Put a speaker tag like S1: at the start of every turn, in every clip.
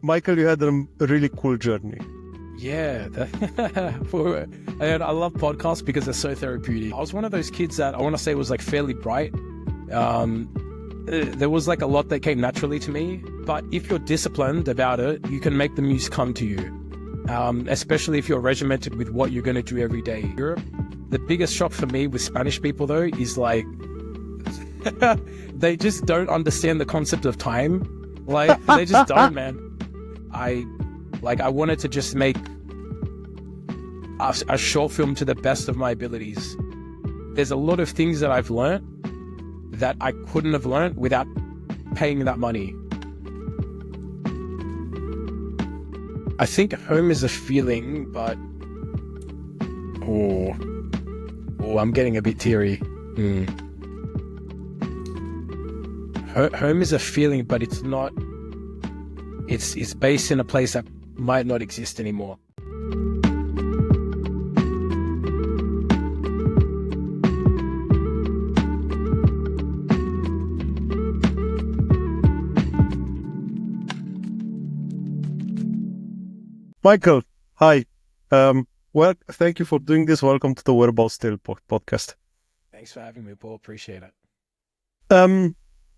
S1: Michael, you had a really cool journey.
S2: Yeah, and I love podcasts because they're so therapeutic. I was one of those kids that I want to say was like fairly bright. There was like a lot that came naturally to me, but if you're disciplined about it, you can make the muse come to you, especially if you're regimented with what you're going to do every day. Europe, the biggest shock for me with Spanish people though is like they just don't understand the concept of time. Like they just don't, man. I wanted to just make a short film to the best of my abilities. There's a lot of things that I've learned that I couldn't have learned without paying that money. I think home is a feeling, but I'm getting a bit teary. Home is a feeling, but it's not. It's based in a place that might not exist anymore.
S1: Michael, hi. Well, thank you for doing this. Welcome to the Whereabouts Tale podcast.
S2: Thanks for having me, Paul. Appreciate it.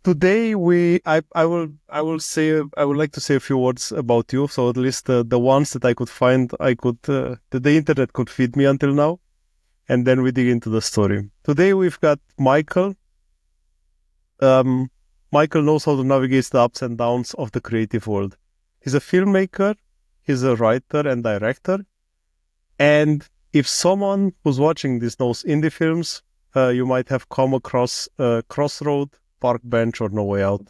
S1: Today I would like to say a few words about you. So at least the ones that I could find, the internet could feed me until now, and then we dig into the story. Today we've got Michael. Michael knows how to navigate the ups and downs of the creative world. He's a filmmaker, he's a writer and director. And if someone who's watching this knows indie films, you might have come across Crossroads, Park Bench, or No Way Out.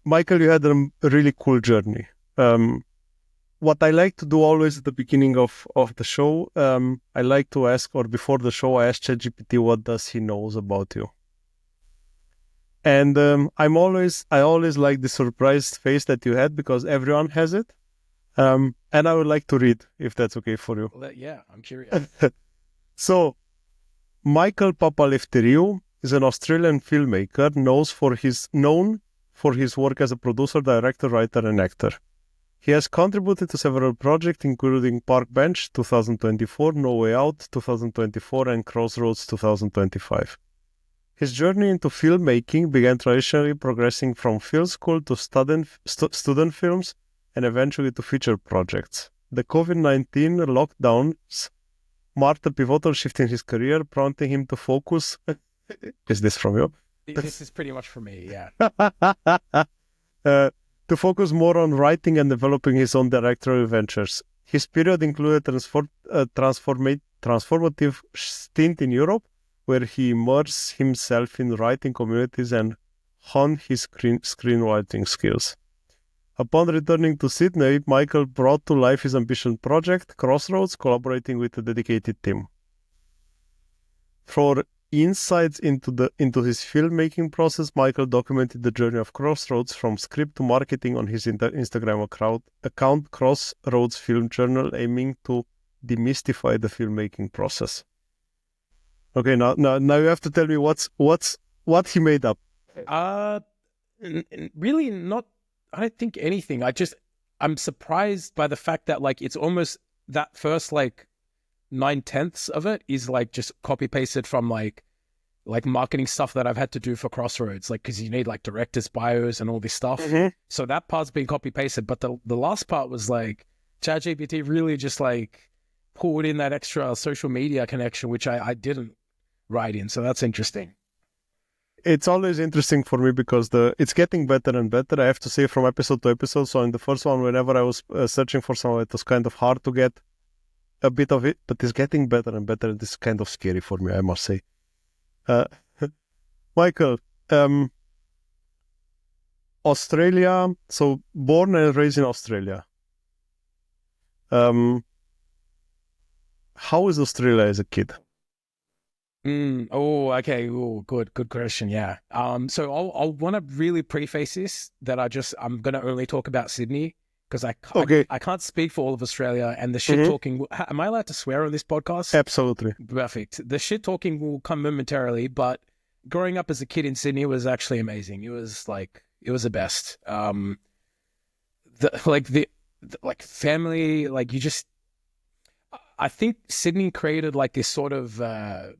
S1: Michael, you had a really cool journey. What I like to do always at the beginning of the show, I like to ask, or before the show, I ask ChatGPT what does he knows about you. And I always like the surprised face that you had because everyone has it. And I would like to read, if that's okay for you.
S2: Well, yeah, I'm curious.
S1: So, Michael Papaeleftheriou is an Australian filmmaker known for his work as a producer, director, writer, and actor. He has contributed to several projects, including Park Bench 2024, No Way Out 2024, and Crossroads 2025. His journey into filmmaking began traditionally progressing from film school to student films and eventually to feature projects. The COVID-19 lockdowns marked a pivotal shift in his career, prompting him to focus... Is this from you?
S2: This is pretty much from me, yeah.
S1: To focus more on writing and developing his own directorial ventures. His period included a transformative stint in Europe, where he immersed himself in writing communities and honed his screenwriting skills. Upon returning to Sydney, Michael brought to life his ambition project, Crossroads, collaborating with a dedicated team. For insights into his filmmaking process, Michael documented the journey of Crossroads from script to marketing on his Instagram account, Crossroads Film Journal, aiming to demystify the filmmaking process. Okay, now you have to tell me what he made up.
S2: Really not. I don't think anything. I'm surprised by the fact that like it's almost that first like 9/10 of it is like just copy pasted from like marketing stuff that I've had to do for Crossroads, like because you need like directors' bios and all this stuff. Mm-hmm. So that part's been copy pasted, but the last part was like ChatGPT really just like pulled in that extra social media connection, which I didn't write in. So that's interesting.
S1: It's always interesting for me because it's getting better and better, I have to say, from episode to episode. So in the first one, whenever I was searching for some, it was kind of hard to get a bit of it, but it's getting better and better. It's kind of scary for me, I must say. Michael, Australia, so born and raised in Australia. How is Australia as a kid?
S2: Okay. Good question. Yeah. So I'll want to really preface this that I'm going to only talk about Sydney because I can't speak for all of Australia, and the shit talking. Am I allowed to swear on this podcast?
S1: Absolutely.
S2: Perfect. The shit talking will come momentarily, but growing up as a kid in Sydney was actually amazing. It It was the best. Like family, like you just, I think Sydney created like this sort of, I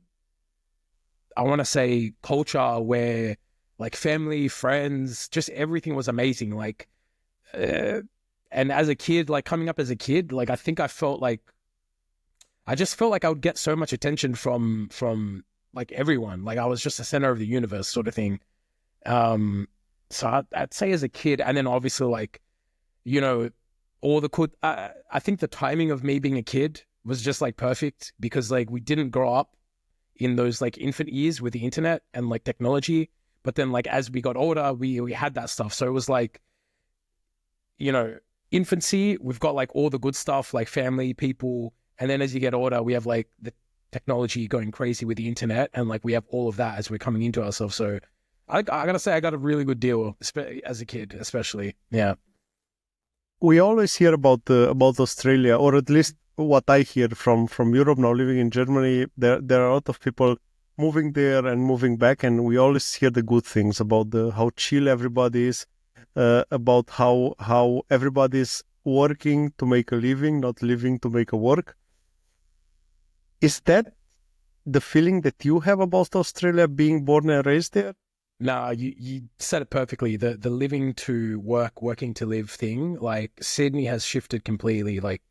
S2: want to say culture where like family, friends, just everything was amazing. Like, and as a kid, like coming up as a kid, like I think I just felt like I would get so much attention from like everyone. Like I was just the center of the universe sort of thing. So I'd say as a kid, and then obviously like, you know, I think the timing of me being a kid was just like perfect because like we didn't grow up in those like infant years with the internet and like technology. But then like as we got older, we had that stuff. So it was like, you know, infancy, we've got like all the good stuff, like family, people. And then as you get older, we have like the technology going crazy with the internet. And like we have all of that as we're coming into ourselves. So I gotta say, I got a really good deal as a kid, especially. Yeah.
S1: We always hear about Australia, or at least what I hear from Europe now. Living in Germany, there are a lot of people moving there and moving back, and we always hear the good things about how chill everybody is, about how everybody's working to make a living, not living to make a work. Is that the feeling that you have about Australia, being born and raised there?
S2: No, you said it perfectly. The living to work, working to live thing, like Sydney has shifted completely. Like,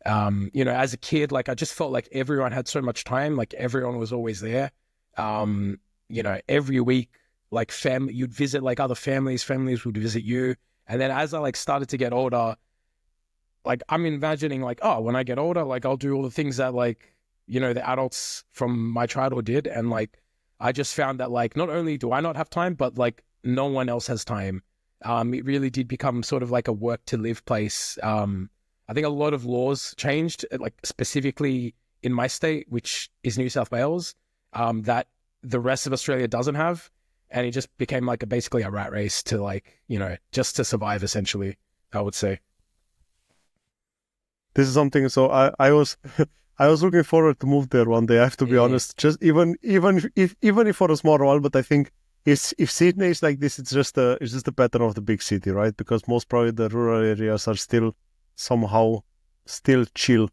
S2: you know, as a kid, like I just felt like everyone had so much time, like everyone was always there. You know, every week, like you'd visit like other families would visit you. And then as I like started to get older, like I'm imagining like, oh, when I get older, like I'll do all the things that like, you know, the adults from my childhood did. And like, I just found that like, not only do I not have time, but like no one else has time. It really did become sort of like a work to live place. I think a lot of laws changed, like specifically in my state, which is New South Wales, that the rest of Australia doesn't have. And it just became like basically a rat race to like, you know, just to survive essentially, I would say.
S1: This is something, so I was I was looking forward to move there one day. I have to be honest. Just even if for a small while, but I think if Sydney is like this, it's just a pattern of the big city, right? Because most probably the rural areas are still somehow chill.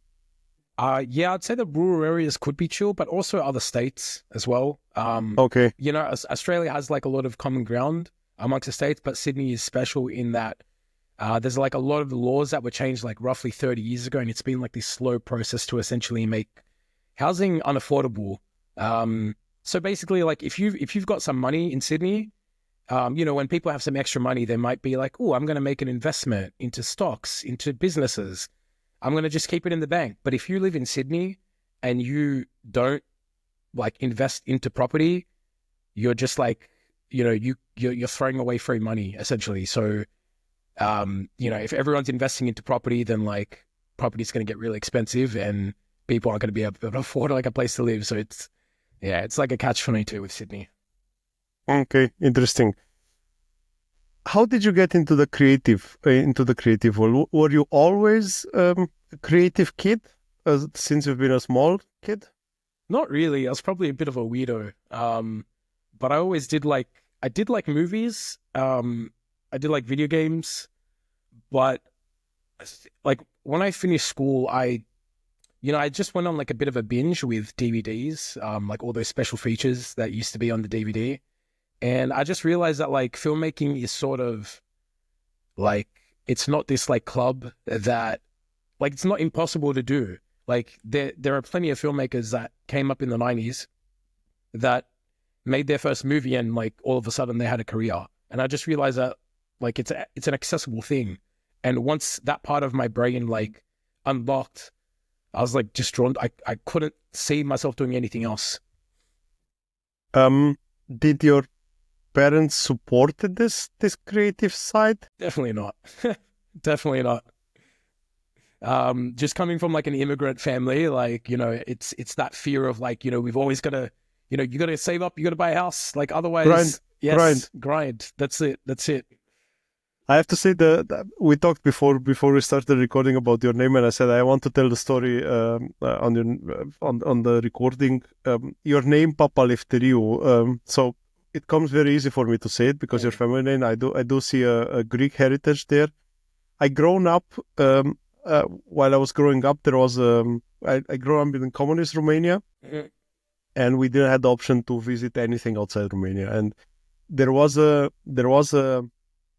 S2: Yeah, I'd say the rural areas could be chill, but also other states as well.
S1: Okay.
S2: You know, Australia has like a lot of common ground amongst the states, but Sydney is special in that there's like a lot of laws that were changed like roughly 30 years ago, and it's been like this slow process to essentially make housing unaffordable. So basically, like if you've got some money in Sydney, you know, when people have some extra money, they might be like, oh, I'm going to make an investment into stocks, into businesses. I'm going to just keep it in the bank. But if you live in Sydney and you don't like invest into property, you're just like, you know, you're throwing away free money essentially. So, you know, if everyone's investing into property, then like property is going to get really expensive and people aren't going to be able to afford like a place to live. So it's like a catch-22 with Sydney.
S1: Okay, interesting. How did you get into the creative world? Were you always a creative kid since you've been a small kid?
S2: Not really. I was probably a bit of a weirdo. But I always did like movies. I did like video games, but like when I finished school, I just went on like a bit of a binge with DVDs, like all those special features that used to be on the DVD. And I just realized that like filmmaking is sort of like, it's not this like club that like, it's not impossible to do. Like there are plenty of filmmakers that came up in the 90s that made their first movie and like all of a sudden they had a career. And I just realized that like it's an accessible thing. And once that part of my brain like unlocked, I was like just drawn. I couldn't see myself doing anything else.
S1: Did your parents supported this creative side?
S2: Definitely not. Definitely not. Just coming from like an immigrant family, like, you know, it's that fear of like, you know, we've always got to, you know, you got to save up, you got to buy a house, like otherwise, grind. That's it. I
S1: have to say that we talked before we started recording about your name, and I said I want to tell the story on the recording. Your name Papaeleftheriou. So it comes very easy for me to say it because your family name. I do see a Greek heritage there. I grown up while I was growing up. There was I grew up in communist Romania, and we didn't have the option to visit anything outside Romania. And there was a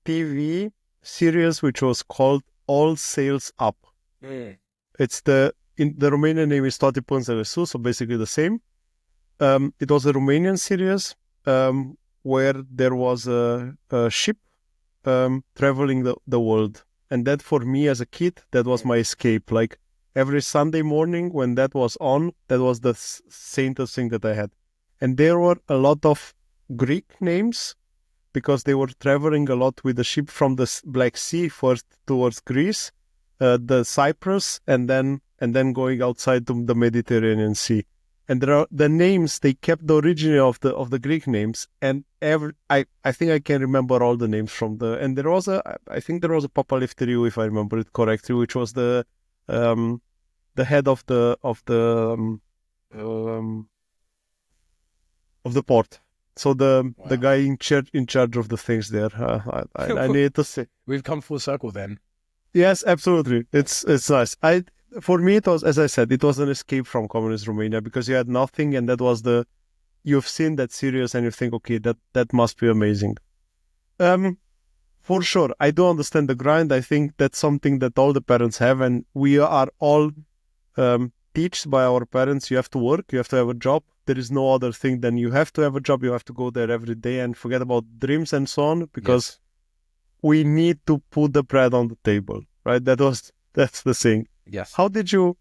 S1: TV series which was called All Sails Up. It's the Romanian name is Toate Pânzele Sus, so basically the same. It was a Romanian series where there was a ship traveling the world. And that for me as a kid, that was my escape. Like every Sunday morning when that was on, that was the saintest thing that I had. And there were a lot of Greek names because they were traveling a lot with the ship from the Black Sea first towards Greece, the Cyprus, and then going outside to the Mediterranean Sea. And there are the names, they kept the origin of the Greek names, and I think I can remember all the names from and there was I think there was a Papaeleftheriou, if I remember it correctly, which was the head of the port. So the guy in charge of the things there. I need to say
S2: we've come full circle then.
S1: Yes, absolutely. It's nice. For me, it was, as I said, it was an escape from communist Romania because you had nothing, and that was you've seen that series and you think, okay, that must be amazing. For sure, I do understand the grind. I think that's something that all the parents have, and we are all taught by our parents. You have to work, you have to have a job. There is no other thing than you have to have a job. You have to go there every day and forget about dreams and so on, because we need to put the bread on the table, right? That's the thing.
S2: Yes.
S1: How did you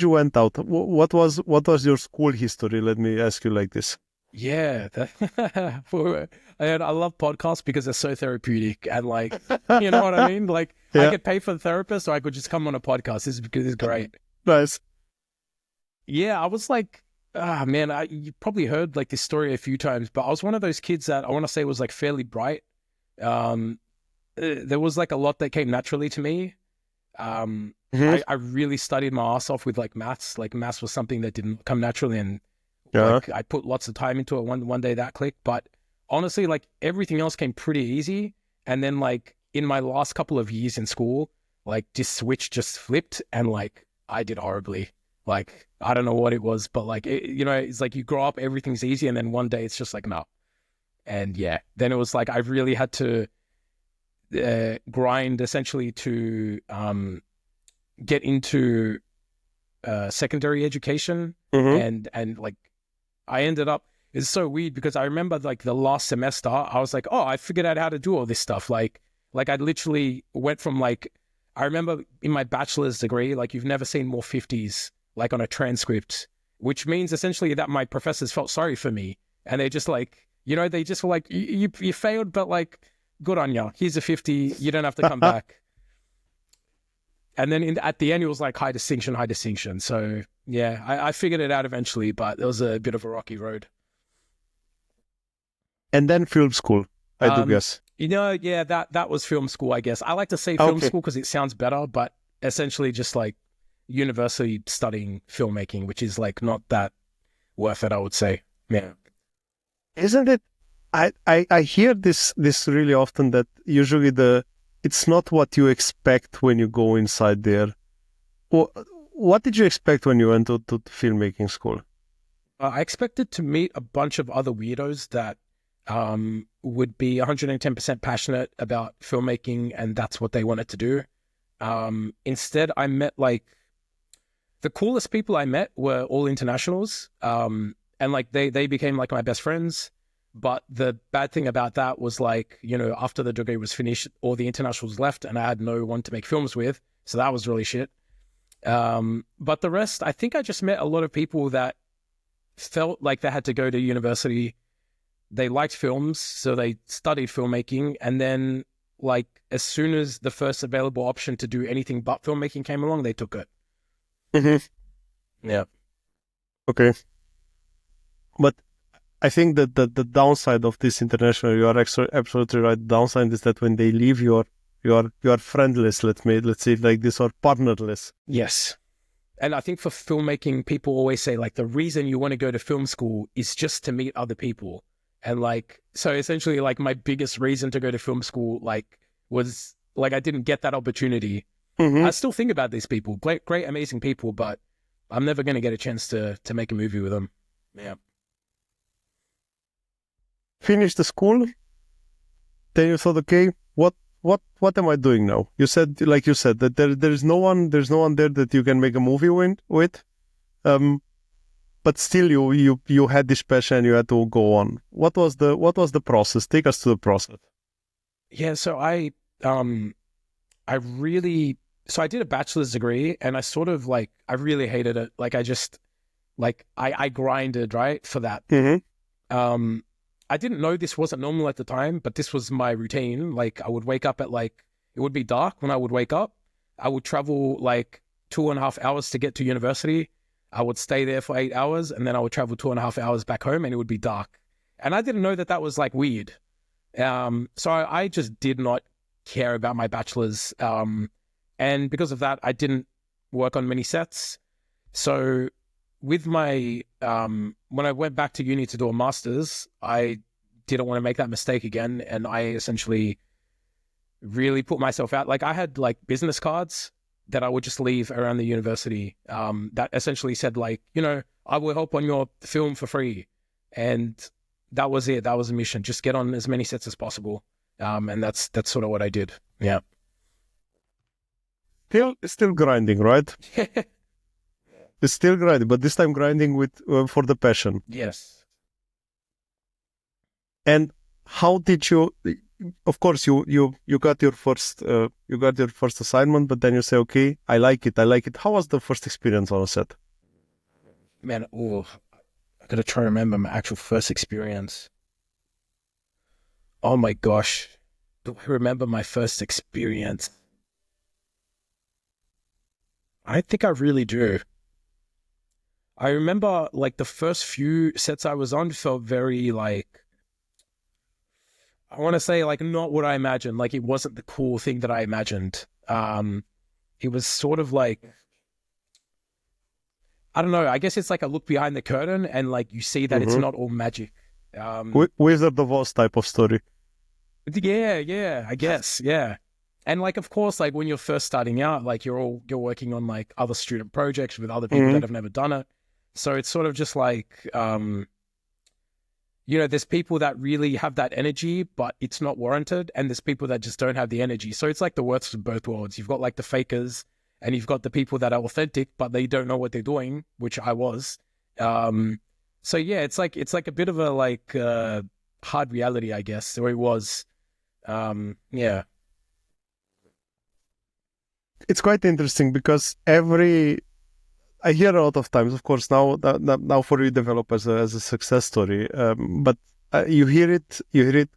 S1: went out? What was your school history? Let me ask you like this.
S2: Yeah, I love podcasts because they're so therapeutic and like, you know what I mean? Like I could pay for the therapist or I could just come on a podcast. This is great.
S1: Nice.
S2: Yeah, I was like, man, you probably heard like this story a few times, but I was one of those kids that I want to say was like fairly bright. There was like a lot that came naturally to me. I really studied my ass off with like maths. Like maths was something that didn't come naturally, and like, I put lots of time into it. One day that clicked, but honestly, like everything else came pretty easy. And then like in my last couple of years in school, like this switch just flipped, and like I did horribly. Like I don't know what it was, but like it's like you grow up, everything's easy, and then one day it's just like no. And yeah, then it was like I really had to grind essentially to get into secondary education, and like I ended up, it's so weird because I remember like the last semester I was like, oh, I figured out how to do all this stuff. Like I literally went from like, I remember in my bachelor's degree, like you've never seen more 50s like on a transcript, which means essentially that my professors felt sorry for me, and they just like, they just were like, you failed, but like good on you, here's a 50, you don't have to come back. And then at the end, it was like high distinction. So yeah, I figured it out eventually, but it was a bit of a rocky road.
S1: And then film school, I do guess.
S2: Yeah, that was film school, I guess. I like to say film school because it sounds better, but essentially just like university studying filmmaking, which is like not that worth it, I would say. Yeah.
S1: Isn't it? I hear this really often, that usually it's not what you expect when you go inside there. What did you expect when you went to filmmaking school?
S2: I expected to meet a bunch of other weirdos that would be 110% passionate about filmmaking, and that's what they wanted to do. Instead, I met like the coolest people I met were all internationals, and like they became like my best friends. But the bad thing about that was like, after the degree was finished, all the internationals left and I had no one to make films with. So that was really shit. But the rest, I think I just met a lot of people that felt like they had to go to university. They liked films, so they studied filmmaking. And then like as soon as the first available option to do anything but filmmaking came along, they took it.
S1: Mm-hmm. Yeah. Okay. But I think that the downside of this international, you are absolutely right. The downside is that when they leave, you are friendless. Let's say it like this, or partnerless.
S2: Yes, and I think for filmmaking, people always say like the reason you want to go to film school is just to meet other people, And like, so essentially like my biggest reason to go to film school, like was like, I didn't get that opportunity. I still think about these people, great, amazing people, but I'm never going to get a chance to make a movie with them. Yeah.
S1: Finish the school. Then you thought, okay, what am I doing now? You said, like you said, that there's no one there that you can make a movie with. But still you had this passion, you had to go on. What was the process? Take us to the process.
S2: Yeah, so I did a bachelor's degree, and I sort of like, I really hated it. Like I grinded, right, for that. I didn't know this wasn't normal at the time, but this was my routine. Like I would wake up at like, it would be dark when I would wake up. I would travel like 2.5 hours to get to university. I would stay there for 8 hours, and then I would travel 2.5 hours back home, and it would be dark. And I didn't know that was like weird. So I just did not care about my bachelor's. And because of that, I didn't work on many sets. So with my, when I went back to uni to do a master's, I didn't want to make that mistake again. And I essentially really put myself out. Like I had like business cards that I would just leave around the university, that essentially said like, you know, I will help on your film for free. And that was it. That was a mission. Just get on as many sets as possible. And that's sort of what I did. Yeah.
S1: Still grinding, right? It's still grinding, but this time grinding with for the passion.
S2: Yes.
S1: And how did you? Of course, you got your first assignment, but then you say, okay, I like it. How was the first experience on a set?
S2: Man, I gotta try to remember my actual first experience. Oh my gosh, do I remember my first experience? I think I really do. I remember like the first few sets I was on felt very like, I want to say like not what I imagined. Like it wasn't the cool thing that I imagined. It was sort of like, I don't know. I guess it's like a look behind the curtain, and like you see that it's not all magic.
S1: Wizard of Oz type of story.
S2: Yeah, I guess, yeah. And like, of course, like when you're first starting out, like you're working on like other student projects with other people that have never done it. So it's sort of just like, you know, there's people that really have that energy, but it's not warranted. And there's people that just don't have the energy. So it's like the worst of both worlds. You've got like the fakers, and you've got the people that are authentic, but they don't know what they're doing, which I was. So yeah, it's like a bit of a like hard reality, I guess. So it was, yeah.
S1: It's quite interesting because I hear a lot of times, of course, now for you develop as a success story, but you hear it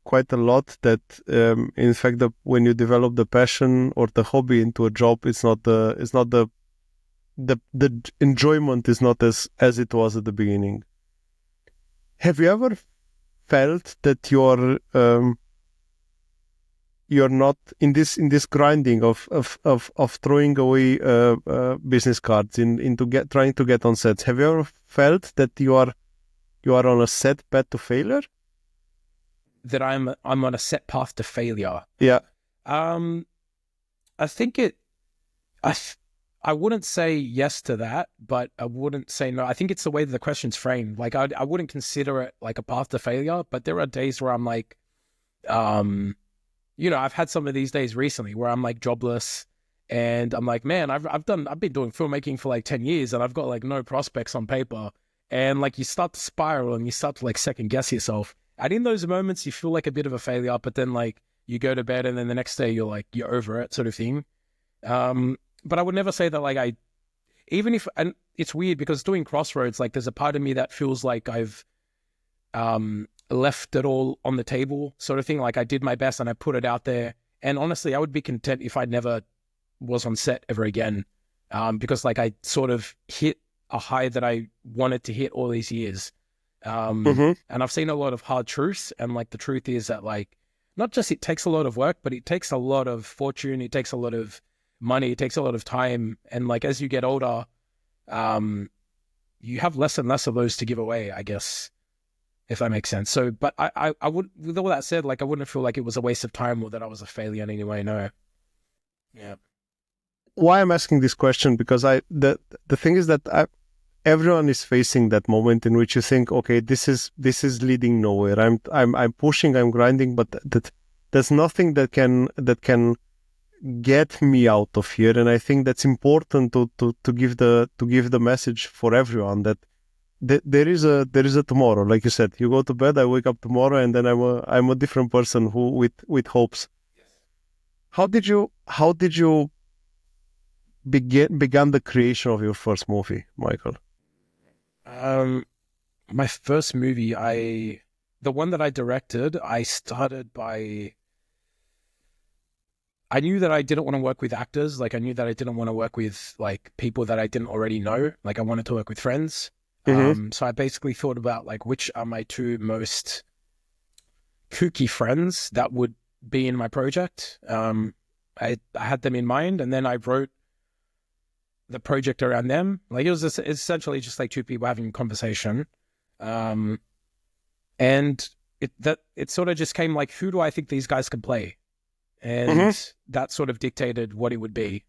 S1: quite a lot that in fact that when you develop the passion or the hobby into a job, it's not the enjoyment is not as it was at the beginning. Have you ever felt that you're not in this grinding of throwing away business cards trying to get on sets? Have you ever felt that you are on a set path to failure?
S2: That I'm on a set path to failure.
S1: Yeah.
S2: I think I wouldn't say yes to that, but I wouldn't say no. I think it's the way that the question's framed. Like I wouldn't consider it like a path to failure, but there are days where I'm like, you know, I've had some of these days recently where I'm like jobless, and I'm like, man, I've been doing filmmaking for like 10 years, and I've got like no prospects on paper. And like you start to spiral, and you start to like second guess yourself. And in those moments, you feel like a bit of a failure, but then like you go to bed, and then the next day you're over it, sort of thing. But I would never say that like and it's weird because doing Crossroads, like there's a part of me that feels like I've left it all on the table, sort of thing. Like I did my best and I put it out there. And honestly, I would be content if I never was on set ever again, because like I sort of hit a high that I wanted to hit all these years. And I've seen a lot of hard truths, and like the truth is that like not just it takes a lot of work, but it takes a lot of fortune, it takes a lot of money, it takes a lot of time. And like as you get older, you have less and less of those to give away, I guess. if that makes sense. So, but I would, with all that said, like I wouldn't feel like it was a waste of time or that I was a failure in any way. No. Yeah.
S1: Why I'm asking this question, because the thing is that everyone is facing that moment in which you think, okay, this is leading nowhere. I'm pushing, I'm grinding, but there's nothing that can get me out of here. And I think that's important to give the message for everyone that there is a tomorrow. Like you said, you go to bed, I wake up tomorrow, and then I'm a different person who with hopes.
S2: Yes.
S1: How did you began the creation of your first movie, Michael?
S2: My first movie, the one that I directed, I knew that I didn't want to work with actors. Like I knew that I didn't want to work with like people that I didn't already know. Like I wanted to work with friends. So I basically thought about like which are my two most kooky friends that would be in my project. I had them in mind, and then I wrote the project around them. Like it was essentially just like two people having a conversation. And it sort of just came like, who do I think these guys can play? And that sort of dictated what it would be.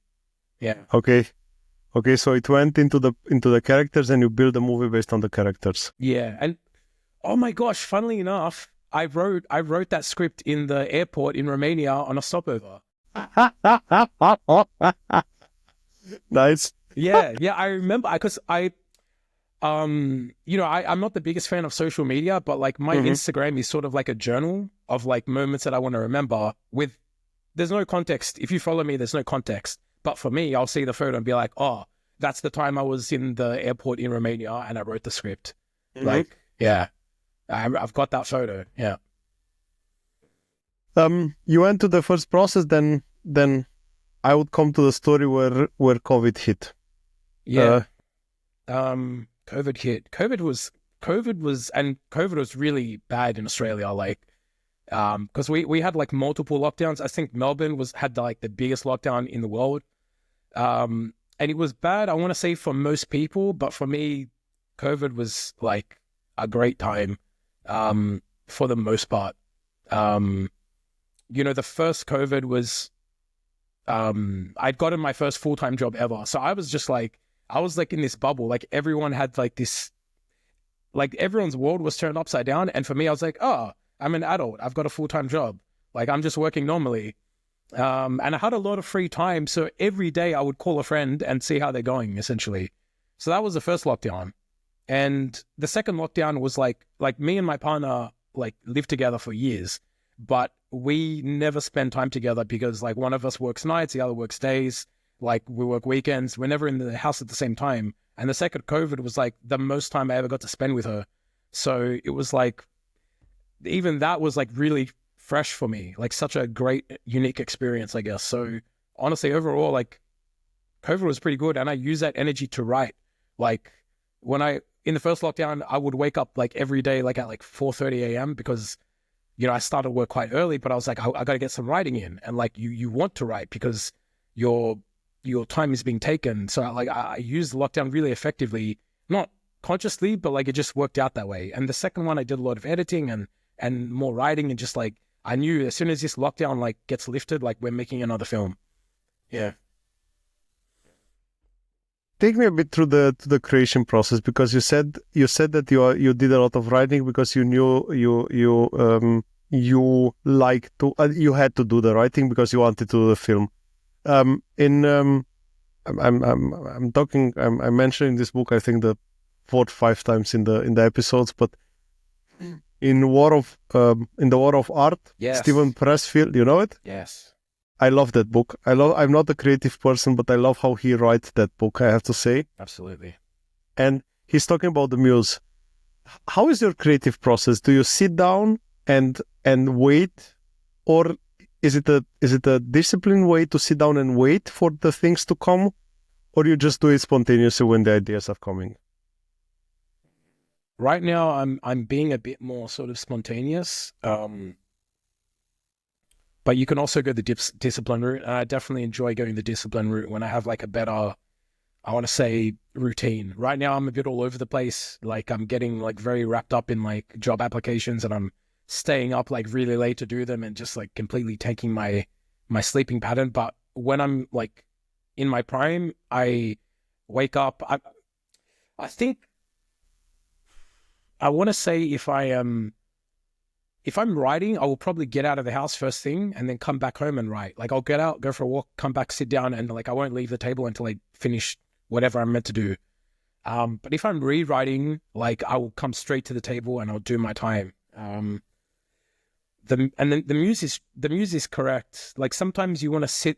S2: Yeah. Okay, so it went into the characters, and you build a movie based on the characters. Yeah, and oh my gosh, funnily enough, I wrote that script in the airport in Romania on a stopover.
S1: Nice.
S2: Yeah, I remember because I'm not the biggest fan of social media, but like my Instagram is sort of like a journal of like moments that I want to remember with, there's no context. If you follow me, there's no context. But for me, I'll see the photo and be like, oh, that's the time I was in the airport in Romania and I wrote the script. Like, yeah, I've got that photo. Yeah.
S1: You went to the first process, then I would come to the story where COVID hit.
S2: Yeah. COVID hit. COVID was really bad in Australia. Like, because we had like multiple lockdowns. I think Melbourne had like the biggest lockdown in the world. And it was bad, I want to say, for most people, but for me, COVID was like a great time, for the most part. The first COVID was, I'd gotten my first full-time job ever. So I was in this bubble. Like everyone had like this, like everyone's world was turned upside down. And for me, I was like, oh, I'm an adult. I've got a full-time job. Like I'm just working normally. And I had a lot of free time. So every day I would call a friend and see how they're going, essentially. So that was the first lockdown. And the second lockdown was like me and my partner like lived together for years, but we never spend time together because like one of us works nights, the other works days. Like we work weekends. We're never in the house at the same time. And the second COVID was like the most time I ever got to spend with her. So it was like, even that was like really fresh for me, like such a great, unique experience, I guess. So honestly, overall, like COVID was pretty good. And I used that energy to write. Like in the first lockdown, I would wake up like every day, like at like 4:30 a.m. because, I started work quite early, but I was like, I got to get some writing in. And like, you want to write because your time is being taken. So like, I used lockdown really effectively, not consciously, but like it just worked out that way. And the second one, I did a lot of editing and more writing, and just like, I knew as soon as this lockdown like gets lifted, like we're making another film. Yeah.
S1: Take me a bit through the creation process, because you said that you did a lot of writing because you knew you like to you had to do the writing because you wanted to do the film. I'm mentioning this book, I think the 4 or 5 times in the episodes, but in the War of Art,
S2: yes.
S1: Steven Pressfield, you know it?
S2: Yes.
S1: I love that book. I'm not a creative person, but I love how he writes that book, I have to say.
S2: Absolutely.
S1: And he's talking about the Muse. How is your creative process? Do you sit down and wait, or is it a disciplined way to sit down and wait for the things to come, or you just do it spontaneously when the ideas are coming?
S2: Right now, I'm being a bit more sort of spontaneous. But you can also go the discipline route. And I definitely enjoy going the discipline route when I have like a better I want to say routine. Right now, I'm a bit all over the place. Like I'm getting like very wrapped up in like job applications, and I'm staying up like really late to do them, and just like completely taking my sleeping pattern. But when I'm like in my prime, I wake up. I think I want to say if I'm writing, I will probably get out of the house first thing and then come back home and write. Like I'll get out, go for a walk, come back, sit down, and like I won't leave the table until I finish whatever I'm meant to do. But if I'm rewriting, like I will come straight to the table and I'll do my time. The muse is correct. Like sometimes you want to sit.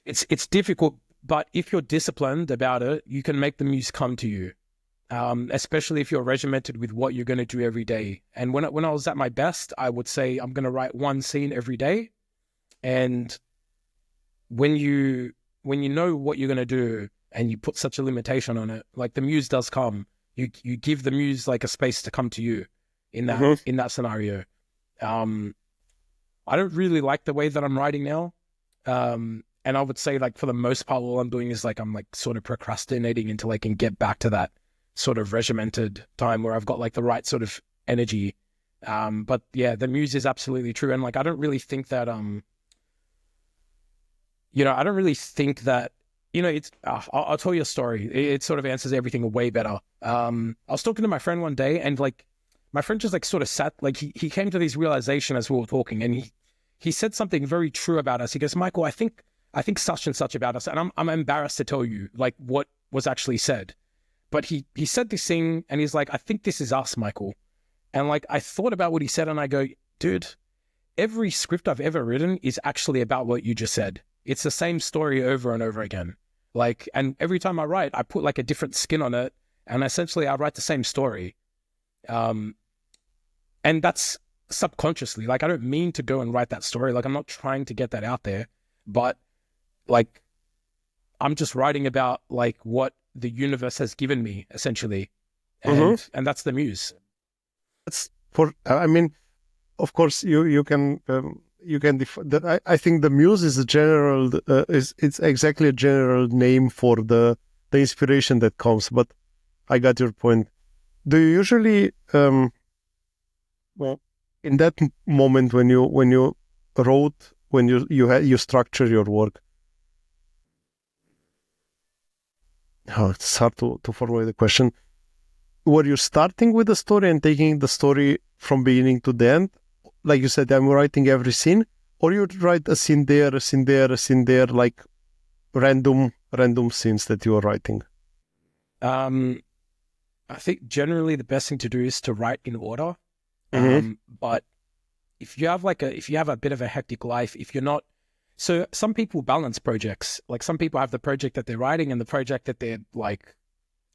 S2: It's difficult, but if you're disciplined about it, you can make the muse come to you. Especially if you're regimented with what you're going to do every day. And when I was at my best, I would say I'm going to write one scene every day. And when you know what you're going to do and you put such a limitation on it, like the muse does come. You give the muse like a space to come to you in that scenario. I don't really like the way that I'm writing now. And I would say like for the most part, all I'm doing is like I'm like sort of procrastinating until I can get back to that sort of regimented time where I've got like the right sort of energy. But yeah, the muse is absolutely true. And like, I don't really think that, it's, I'll tell you a story. It sort of answers everything way better. I was talking to my friend one day, and like my friend just like sort of sat, like he came to this realization as we were talking, and he said something very true about us. He goes, Michael, I think such and such about us. And I'm embarrassed to tell you like what was actually said. But he said this thing, and he's like, I think this is us, Michael. And like, I thought about what he said, and I go, dude, every script I've ever written is actually about what you just said. It's the same story over and over again. Like, and every time I write, I put like a different skin on it, and essentially I write the same story. And that's subconsciously, like, I don't mean to go and write that story. Like, I'm not trying to get that out there, but like, I'm just writing about like what the universe has given me, essentially. And that's the muse.
S1: That's I mean, of course you can I think the muse is a general, it's exactly a general name for the inspiration that comes, but I got your point. Do you usually, well, in that moment when you wrote, when you structure your work, it's hard to formulate the question. Were you starting with the story and taking the story from beginning to the end? Like you said, I'm writing every scene, or you write a scene there, a scene there, a scene there, like random scenes that you are writing?
S2: I think generally the best thing to do is to write in order. But if you have a bit of a hectic life, if you're not, so some people balance projects. Like some people have the project that they're writing and the project that they're like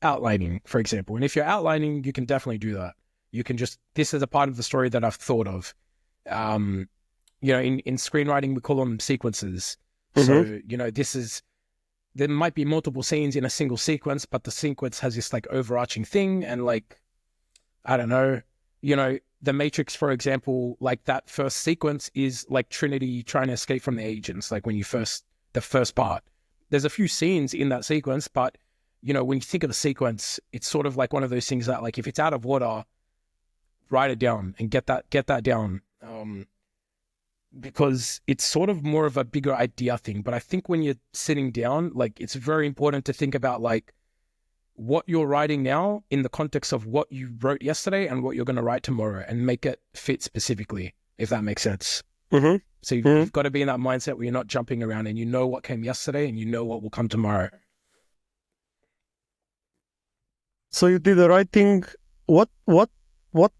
S2: outlining, for example. And if you're outlining, you can definitely do that. You can just, this is a part of the story that I've thought of. In screenwriting, we call them sequences. So, there might be multiple scenes in a single sequence, but the sequence has this like overarching thing. And like, I don't know, The Matrix, for example, like that first sequence is like Trinity trying to escape from the agents. Like the first part, there's a few scenes in that sequence, but when you think of a sequence, it's sort of like one of those things that like, if it's out of order, write it down and get that down. Because it's sort of more of a bigger idea thing. But I think when you're sitting down, like it's very important to think about like what you're writing now in the context of what you wrote yesterday and what you're going to write tomorrow, and make it fit specifically, if that makes sense. So you've got to be in that mindset where you're not jumping around, and you know what came yesterday and you know what will come tomorrow.
S1: So you did the writing. What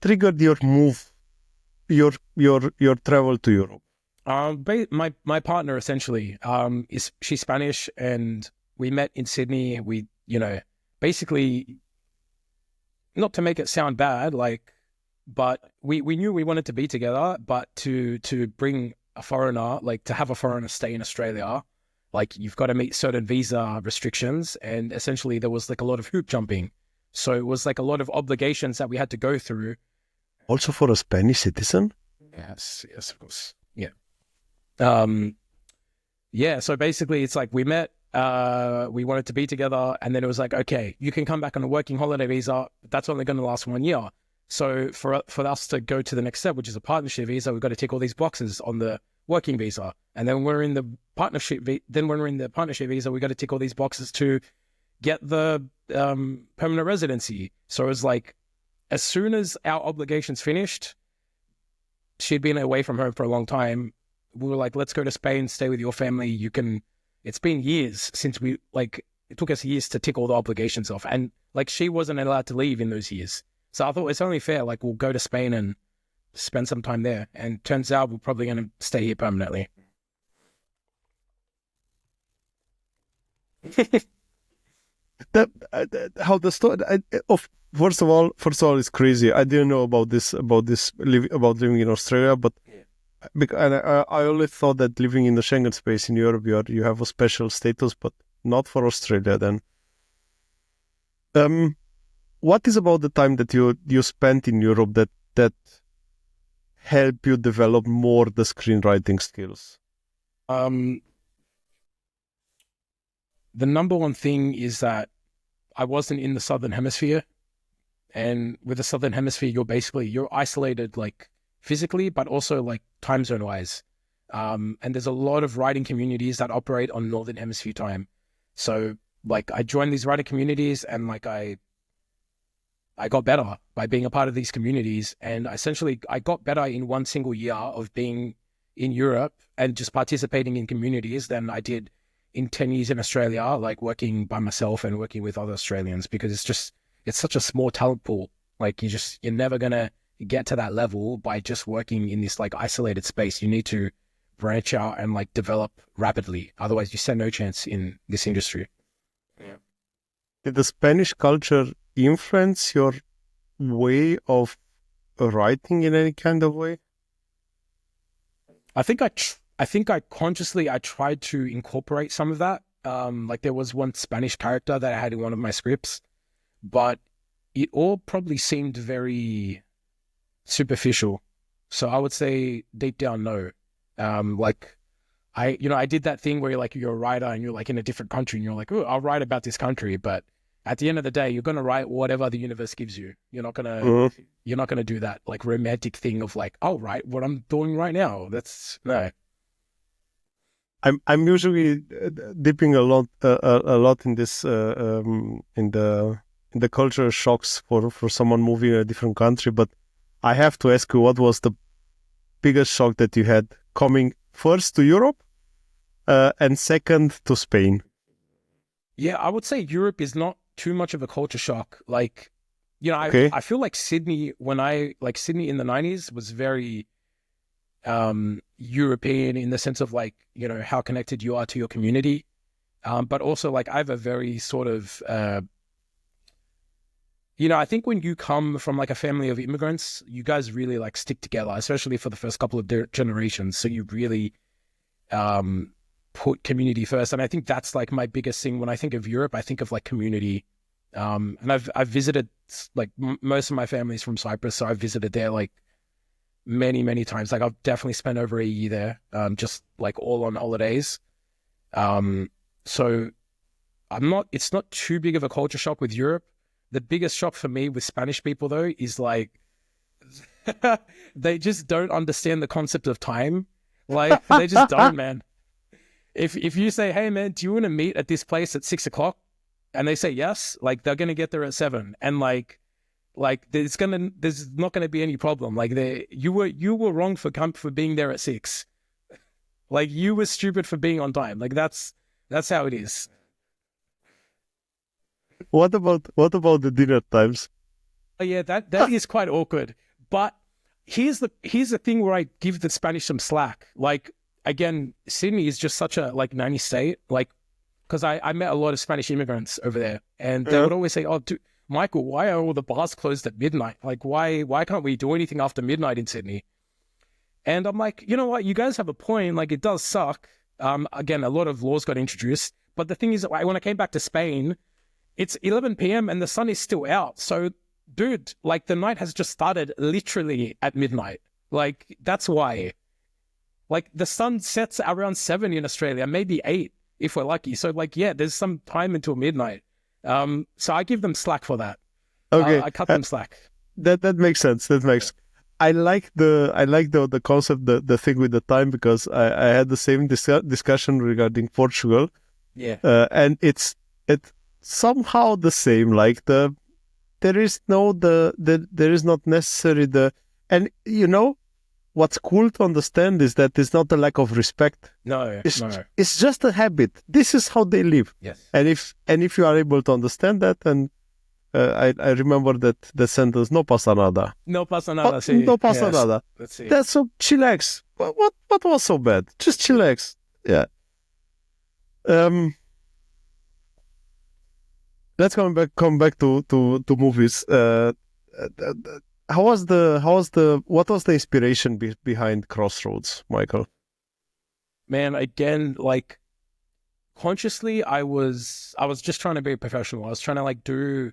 S1: triggered your move, your travel to Europe?
S2: My partner essentially she's Spanish, and we met in Sydney. We basically, not to make it sound bad, like, but we knew we wanted to be together, but to bring a foreigner, like to have a foreigner stay in Australia, like you've got to meet certain visa restrictions, and essentially there was like a lot of hoop jumping. So it was like a lot of obligations that we had to go through.
S1: Also for a Spanish citizen?
S2: Yes, of course. Yeah. So basically it's like we met We wanted to be together, and then it was like, okay, you can come back on a working holiday visa, but that's only going to last 1 year. So for us to go to the next step, which is a partnership visa, we've got to tick all these boxes on the working visa. And then we're in the partnership. Then when we're in the partnership visa, we got to tick all these boxes to get the permanent residency. So it was like, as soon as our obligations finished, she'd been away from home for a long time. We were like, let's go to Spain, stay with your family. You can. It's been years since we like. It took us years to tick all the obligations off, and like she wasn't allowed to leave in those years. So I thought it's only fair. Like we'll go to Spain and spend some time there. And turns out we're probably going to stay here permanently.
S1: How the story of first of all, it's crazy. I didn't know about living in Australia, but and I always thought that living in the Schengen space in Europe, you have a special status, but not for Australia. Then, what is about the time that you spent in Europe that help you develop more the screenwriting skills?
S2: The number one thing is that I wasn't in the Southern Hemisphere. And with the Southern Hemisphere, you're isolated like physically, but also like time zone wise. And there's a lot of writing communities that operate on Northern Hemisphere time. So like I joined these writing communities, and like I got better by being a part of these communities. And essentially I got better in one single year of being in Europe and just participating in communities than I did in 10 years in Australia, like working by myself and working with other Australians, because it's such a small talent pool. Like you're never going to get to that level by just working in this like isolated space. You need to branch out and like develop rapidly. Otherwise you stand no chance in this industry. Yeah.
S1: Did the Spanish culture influence your way of writing in any kind of way?
S2: I think I consciously tried to incorporate some of that. Like there was one Spanish character that I had in one of my scripts, but it all probably seemed very superficial. So I would say deep down, no. Like I did that thing where you're a writer and you're like in a different country and you're like, oh, I'll write about this country. But at the end of the day, you're going to write whatever the universe gives you. You're not going to do that like romantic thing of like, I'll write what I'm doing right now. That's no.
S1: I'm usually dipping a lot in this in the cultural shocks for someone moving in a different country. But I have to ask you, what was the biggest shock that you had coming first to Europe and second to Spain?
S2: Yeah, I would say Europe is not too much of a culture shock. Like, I feel like Sydney Sydney in the 90s was very European in the sense of like, how connected you are to your community. But also like I have a very sort of, I think when you come from like a family of immigrants, you guys really like stick together, especially for the first couple of generations. So you really put community first. And I think that's like my biggest thing. When I think of Europe, I think of like community. And I've visited like most of my family's from Cyprus. So I've visited there like many, many times. Like I've definitely spent over a year there, just like all on holidays. So it's not too big of a culture shock with Europe. The biggest shock for me with Spanish people though, is like, they just don't understand the concept of time. Like they just don't, man. If you say, hey man, do you want to meet at this place at 6 o'clock? And they say yes, like they're going to get there at 7. And like there's not going to be any problem. Like you were wrong for being there at 6. Like you were stupid for being on time. Like that's how it is.
S1: What about the dinner times?
S2: Oh, yeah, that is quite awkward. But here's the thing where I give the Spanish some slack. Like again, Sydney is just such a like nanny state. Like, because I met a lot of Spanish immigrants over there, and they would always say, "Oh, dude, Michael, why are all the bars closed at midnight? Like, why can't we do anything after midnight in Sydney?" And I'm like, you know what? You guys have a point. Like, it does suck. Again, a lot of laws got introduced. But the thing is, when I came back to Spain, it's 11 p.m. and the sun is still out. So, dude, like the night has just started literally at midnight. Like, that's why. Like, the sun sets around 7 in Australia, maybe 8. if we're lucky. So like, yeah, there's some time until midnight. So I give them slack for that.
S1: Okay,
S2: I cut them slack.
S1: that makes sense. That makes. I like the concept, the thing with the time, because I had the same discussion regarding Portugal.
S2: Yeah.
S1: And it's somehow the same. Like there is not necessary and what's cool to understand is that it's not a lack of respect.
S2: No.
S1: It's just a habit. This is how they live.
S2: Yes.
S1: And if you are able to understand that, and I remember that sentence, no pasa nada.
S2: No pasa nada.
S1: No pasa nada.
S2: Let's see.
S1: That's so chillax. What was so bad? Just chillax. Yeah. Let's come back to movies. What was the inspiration behind Crossroads, Michael?
S2: Man, again, like consciously, I was just trying to be a professional. I was trying to like do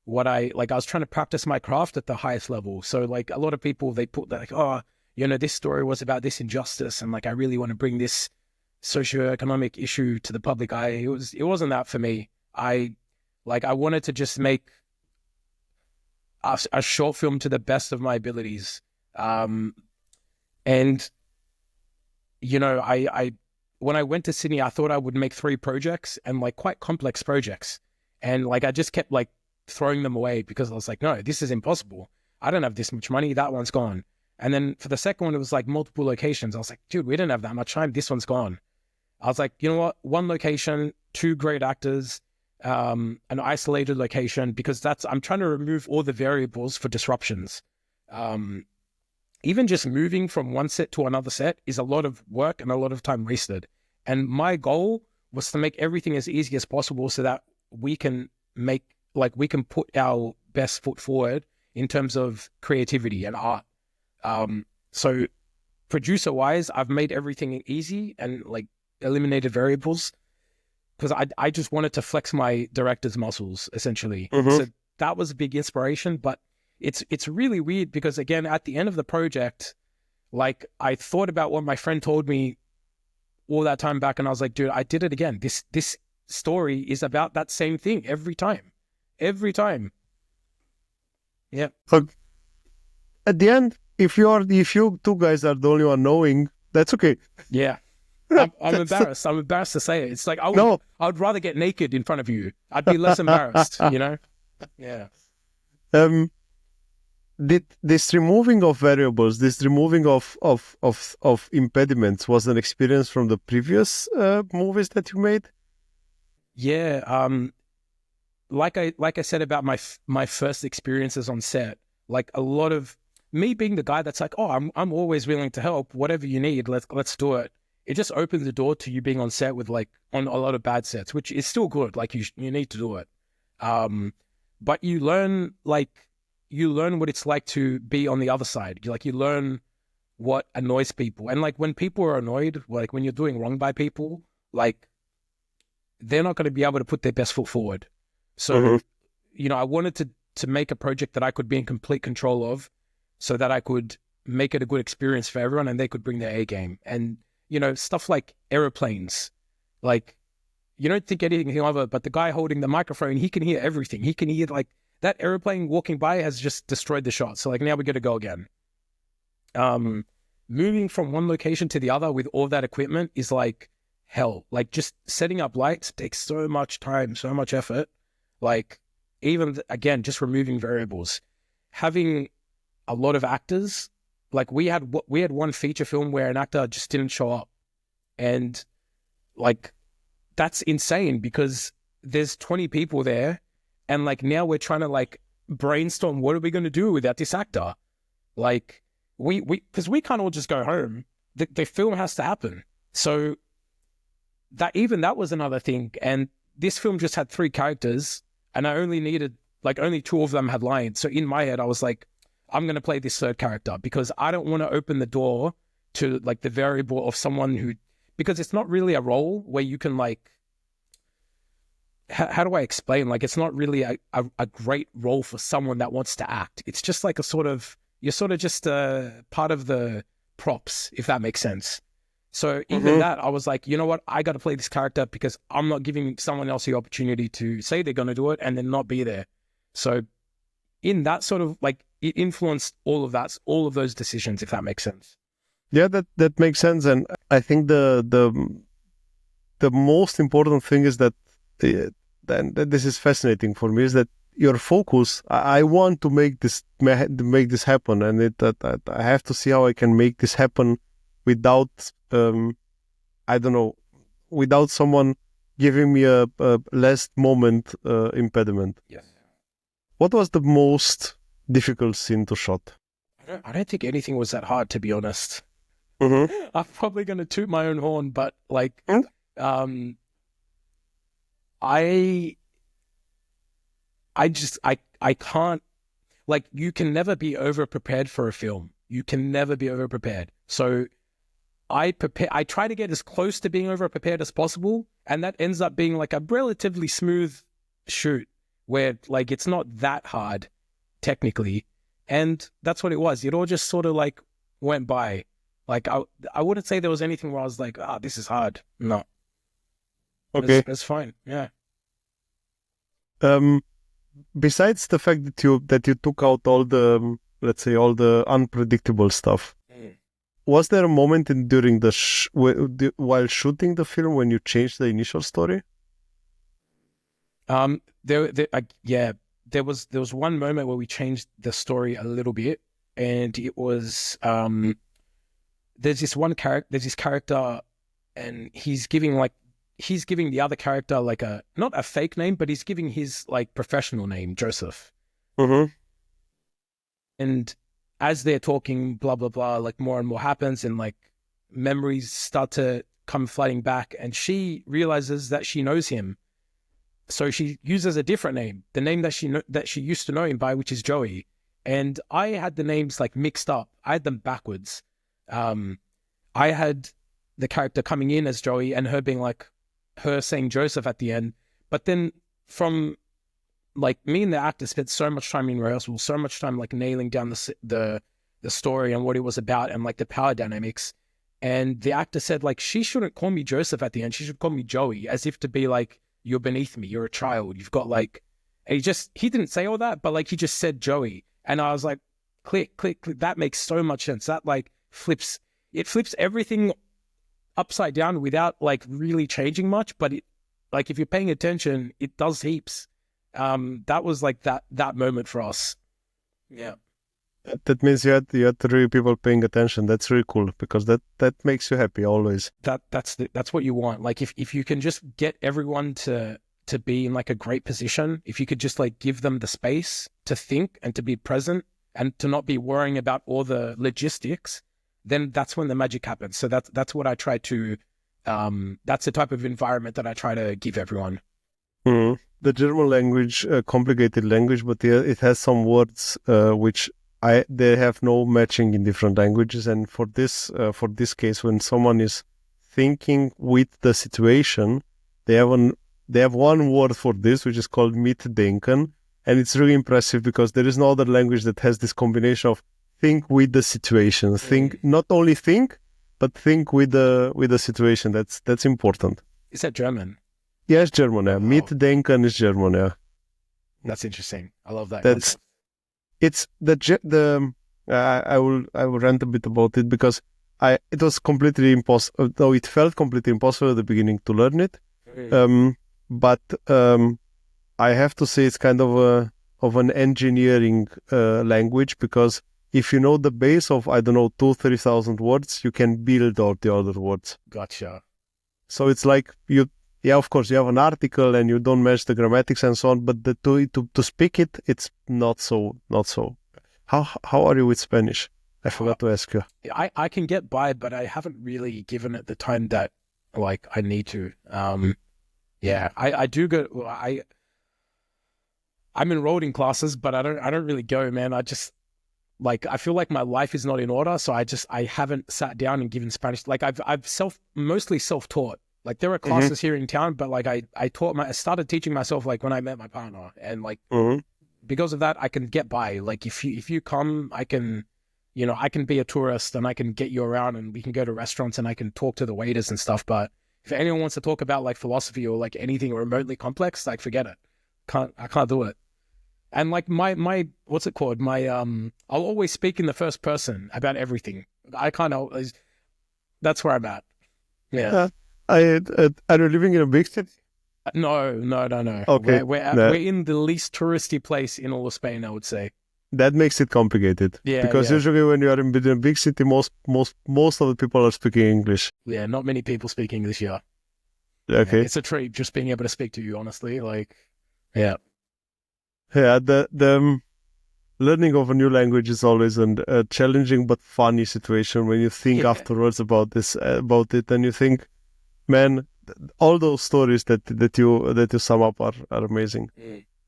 S2: what I was trying to practice my craft at the highest level. So like a lot of people, they put that like, oh, this story was about this injustice, and like I really want to bring this socioeconomic issue to the public eye. It wasn't that for me. I wanted to just make a short film to the best of my abilities. And I when I went to Sydney, I thought I would make 3 projects, and like quite complex projects. And like I just kept like throwing them away because I was like, no, this is impossible. I don't have this much money. That one's gone. And then for the second one, it was like multiple locations. I was like, dude, we didn't have that much time. This one's gone. I was like, you know what? 1 location, 2 great actors, an isolated location, because I'm trying to remove all the variables for disruptions. Even just moving from one set to another set is a lot of work and a lot of time wasted. And my goal was to make everything as easy as possible so that we can put our best foot forward in terms of creativity and art. So producer wise, I've made everything easy and like eliminated variables because I just wanted to flex my director's muscles essentially.
S1: Mm-hmm.
S2: So that was a big inspiration, but it's really weird because again, at the end of the project, like I thought about what my friend told me all that time back, and I was like, dude, I did it again. This story is about that same thing every time. Yeah.
S1: Look, at the end, if you 2 guys are the only one knowing, that's okay.
S2: Yeah. I'm embarrassed. I'm embarrassed to say it. It's like I would rather get naked in front of you. I'd be less embarrassed, Yeah.
S1: This removing of variables, this removing of impediments was an experience from the previous movies that you made?
S2: Yeah. Like I said about my first experiences on set, like a lot of me being the guy that's like, oh, I'm always willing to help. Whatever you need, let's do it. It just opens the door to you being on set with like on a lot of bad sets, which is still good. Like you need to do it. But you learn what it's like to be on the other side. You learn what annoys people. And like when people are annoyed, like when you're doing wrong by people, like they're not going to be able to put their best foot forward. So, I wanted to make a project that I could be in complete control of so that I could make it a good experience for everyone and they could bring their A game. And, stuff like airplanes, like you don't think anything of it, but the guy holding the microphone, he can hear everything. He can hear like that airplane walking by has just destroyed the shot. So like now we got to go again. Moving from one location to the other with all that equipment is like hell. Like just setting up lights takes so much time, so much effort. Like even again, just removing variables, having a lot of actors. Like we had one feature film where an actor just didn't show up, and like that's insane because there's 20 people there, and like now we're trying to like brainstorm what are we going to do without this actor. Like because we can't all just go home. The film has to happen. So that was another thing. And this film just had 3 characters, and I only needed only 2 of them had lines. So in my head, I was like, I'm going to play this 3rd character because I don't want to open the door to like the variable of someone who, because it's not really a role where you can like, how do I explain? Like, it's not really a great role for someone that wants to act. It's just like you're sort of just part of the props, if that makes sense. So even that, I was like, you know what? I got to play this character because I'm not giving someone else the opportunity to say they're going to do it and then not be there. So in that sort of like, it influenced all of that, all of those decisions, if that makes sense.
S1: Yeah, that makes sense. And I think the most important thing is that, and this is fascinating for me, is that your focus. I want to make this happen, and that I have to see how I can make this happen without I don't know, without someone giving me a last moment impediment.
S2: Yes.
S1: What was the most difficult scene to shot?
S2: I don't think anything was that hard, to be honest.
S1: Mm-hmm.
S2: I'm probably going to toot my own horn, but like, I can't, like, you can never be over prepared for a film. You can never be over prepared. So I try to get as close to being over prepared as possible. And that ends up being like a relatively smooth shoot where like, it's not that hard technically. And that's what it was. It all just sort of like went by. Like, I wouldn't say there was anything where I was like, this is hard. No.
S1: Okay.
S2: It's fine. Yeah.
S1: Besides the fact that you took out all the, let's say, all the unpredictable stuff, was there a moment during while shooting the film when you changed the initial story?
S2: There was one moment where we changed the story a little bit, and it was there's this character, and he's giving the other character like not a fake name, but he's giving his like professional name, Joseph.
S1: Mm-hmm.
S2: And as they're talking, blah, blah, blah, like more and more happens and like memories start to come flooding back, and she realizes that she knows him. So she uses a different name, the name that she used to know him by, which is Joey. And I had the names like mixed up. I had them backwards. I had the character coming in as Joey and her being like, her saying Joseph at the end. But then from like, me and the actor spent so much time in rehearsal, so much time like nailing down the story and what it was about and like the power dynamics. And the actor said like, she shouldn't call me Joseph at the end. She should call me Joey, as if to be like, you're beneath me. You're a child. You've got like, and he didn't say all that, but like he just said Joey. And I was like, click, click, click. That makes so much sense. That like flips everything upside down without like really changing much. But it, like, if you're paying attention, it does heaps. That was like that moment for us. Yeah.
S1: That means you had really people paying attention. That's really cool, because that makes you happy always.
S2: That's what you want. Like if you can just get everyone to be in like a great position, if you could just like give them the space to think and to be present and to not be worrying about all the logistics, then that's when the magic happens. So that's what I try to, that's the type of environment that I try to give everyone.
S1: Mm-hmm. The German language, complicated language, but it has some words which they have no matching in different languages. And for this case, when someone is thinking with the situation, they have one word for this, which is called mitdenken, and it's really impressive because there is no other language that has this combination of think with the situation, think, not only think, but think with the situation. That's important.
S2: Is that German?
S1: Yes, German. Yeah. Mitdenken is German. Yeah.
S2: That's interesting. I love that.
S1: It's I will rant a bit about it, because it was completely impossible. Though it felt completely impossible at the beginning to learn it. But I have to say it's kind of an engineering language, because if you know the base of, I don't know, 2,000-3,000 words, you can build out the other words.
S2: Gotcha.
S1: So it's like of course you have an article and you don't match the grammatics and so on, but to speak it, it's not so. How are you with Spanish? I forgot to ask you.
S2: I can get by, but I haven't really given it the time that like I need to. Yeah, I do go. I'm enrolled in classes, but I don't really go, man. I just like, I feel like my life is not in order, so I haven't sat down and given Spanish. Like I've mostly self-taught. Like there are classes here in town, but like I started teaching myself like when I met my partner, and like because of that I can get by. Like if you come, I can I can be a tourist and I can get you around and we can go to restaurants and I can talk to the waiters and stuff. But if anyone wants to talk about like philosophy or like anything remotely complex, like forget it. I can't do it. And like my what's it called? I'll always speak in the first person about everything. That's where I'm at. Yeah.
S1: Are you living in a big city?
S2: No.
S1: Okay.
S2: We're in the least touristy place in all of Spain, I would say.
S1: That makes it complicated.
S2: Yeah.
S1: Because usually when you are in a big city, most of the people are speaking English.
S2: Yeah, not many people speak English here.
S1: Okay.
S2: Yeah, it's a treat just being able to speak to you, honestly. Like, yeah.
S1: Yeah, the learning of a new language is always a challenging but funny situation when you think afterwards about it, and you think, man, all those stories that you sum up are amazing.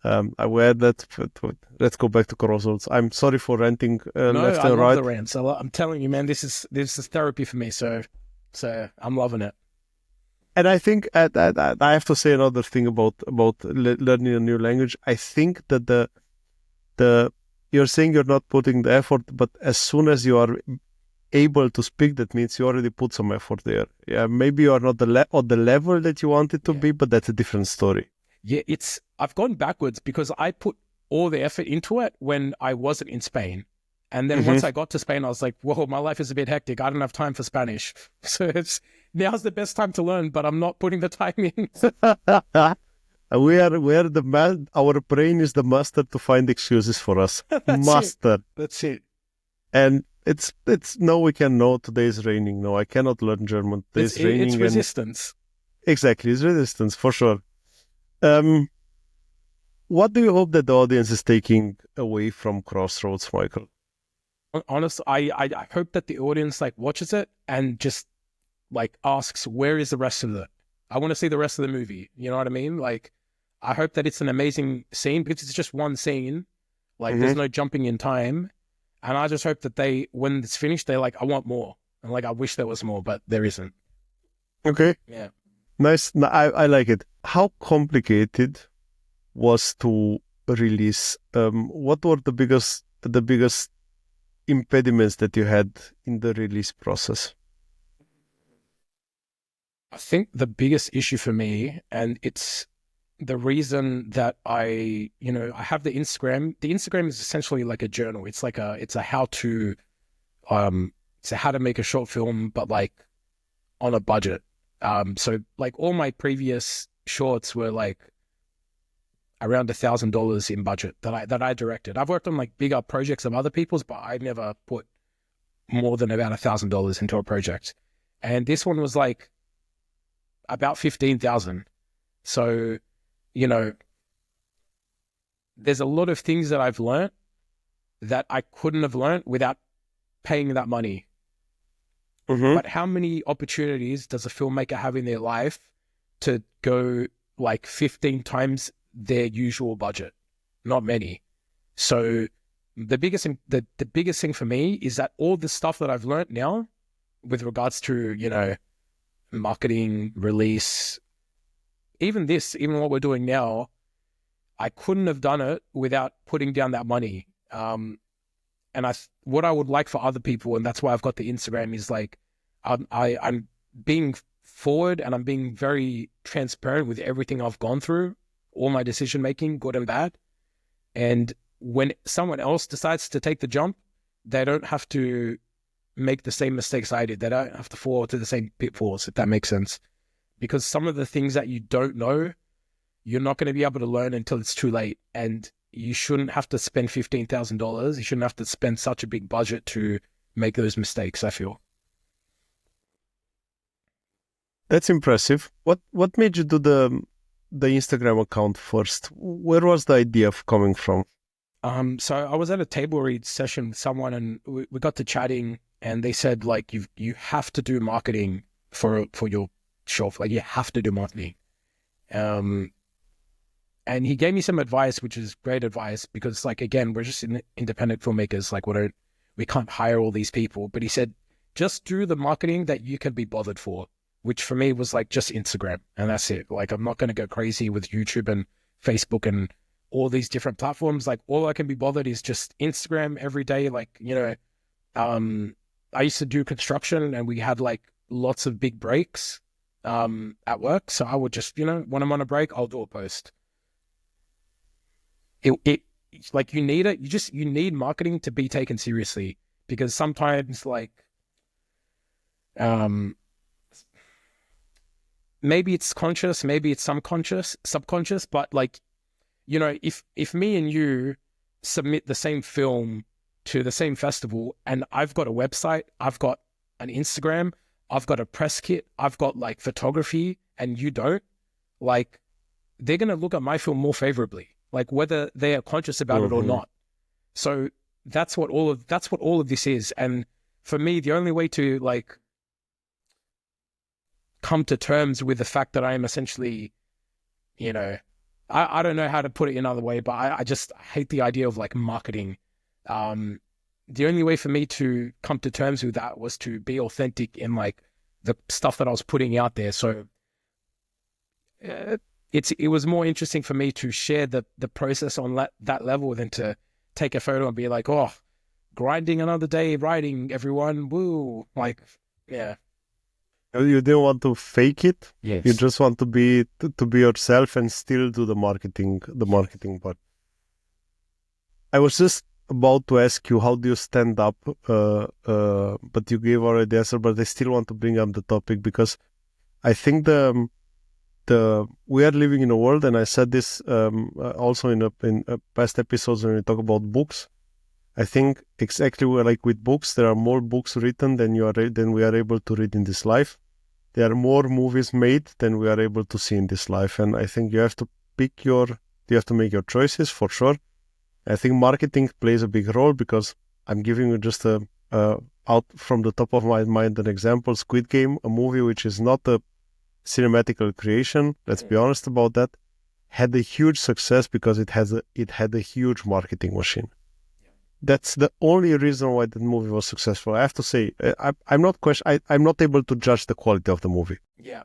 S1: Let's go back to Crossroads. I'm sorry for ranting left and right.
S2: I love the rants. I'm telling you, man, this is therapy for me. So I'm loving it.
S1: And I think I have to say another thing about learning a new language. I think that you're saying you're not putting the effort, but as soon as you are able to speak, that means you already put some effort there. Yeah, maybe you are not on the level that you want it to be, but that's a different story.
S2: Yeah, I've gone backwards because I put all the effort into it when I wasn't in Spain. And then once I got to Spain, I was like, whoa, my life is a bit hectic. I don't have time for Spanish. So now's the best time to learn, but I'm not putting the time in.
S1: Our brain is the master to find excuses for us.
S2: That's it.
S1: And it's no, we can know today is raining. No, I cannot learn German. It's raining.
S2: It's resistance.
S1: Exactly, it's resistance for sure. What do you hope that the audience is taking away from Crossroads, Michael?
S2: Honestly, I hope that the audience like watches it and just like asks, where is the rest of it? I want to see the rest of the movie. You know what I mean? Like, I hope that it's an amazing scene because it's just one scene. Like, there's no jumping in time. And I just hope that when it's finished, they're like, I want more. And like, I wish there was more, but there isn't.
S1: Okay.
S2: Yeah.
S1: Nice. I like it. How complicated was to release? What were the biggest impediments that you had in the release process?
S2: I think the biggest issue for me, and it's the reason that I have the Instagram. The Instagram is essentially like a journal. It's a how to, it's a how to make a short film, but like on a budget. So like all my previous shorts were like around $1,000 in budget that I directed. I've worked on like bigger projects of other people's, but I never put more than about $1,000 into a project. And this one was like about 15,000. So, there's a lot of things that I've learned that I couldn't have learned without paying that money. But how many opportunities does a filmmaker have in their life to go like 15 times their usual budget? Not many. So the biggest thing for me is that all the stuff that I've learned now with regards to, marketing, release, even what we're doing now, I couldn't have done it without putting down that money. And what I would like for other people, and that's why I've got the Instagram, is like, I'm being forward and I'm being very transparent with everything I've gone through, all my decision making, good and bad. And when someone else decides to take the jump, they don't have to make the same mistakes I did. They don't have to fall to the same pitfalls, if that makes sense. Because some of the things that you don't know, you're not going to be able to learn until it's too late. And you shouldn't have to spend $15,000. You shouldn't have to spend such a big budget to make those mistakes, I feel.
S1: That's impressive. What made you do the Instagram account first? Where was the idea coming from?
S2: So I was at a table read session with someone, and we got to chatting, and they said like you have to do marketing for your shop. Like you have to do marketing. And he gave me some advice, which is great advice, because like, again, we're just independent filmmakers. Like we can't hire all these people. But he said, just do the marketing that you can be bothered for, which for me was like just Instagram. And that's it. Like, I'm not going to go crazy with YouTube and Facebook and all these different platforms. Like all I can be bothered is just Instagram every day. Like, I used to do construction, and we had like lots of big breaks at work. So I would just, when I'm on a break, I'll do a post. It like you need it. You need marketing to be taken seriously, because sometimes like maybe it's conscious, maybe it's subconscious, but like, if me and you submit the same film to the same festival, and I've got a website, I've got an Instagram, I've got a press kit, I've got like photography, and you don't, like, they're going to look at my film more favorably, like whether they are conscious about it or not. So that's what all of this is. And for me, the only way to like come to terms with the fact that I am essentially, I don't know how to put it another way, but I just hate the idea of like marketing. The only way for me to come to terms with that was to be authentic in like the stuff that I was putting out there. So it was more interesting for me to share the process on that level than to take a photo and be like, oh, grinding another day writing, everyone, woo. Like, yeah.
S1: You didn't want to fake it.
S2: Yes.
S1: You just want to be yourself and still do the marketing part. I was just about to ask you, how do you stand up? But you gave already the answer. But I still want to bring up the topic, because I think we are living in a world, and I said this also in past episodes when we talk about books. I think exactly like with books, there are more books written than we are able to read in this life. There are more movies made than we are able to see in this life. And I think you have to make your choices for sure. I think marketing plays a big role, because I'm giving you just out from the top of my mind an example. Squid Game, a movie which is not a cinematical creation, let's be honest about that, had a huge success because it had a huge marketing machine. That's the only reason why that movie was successful. I have to say, I'm not able to judge the quality of the movie.
S2: Yeah.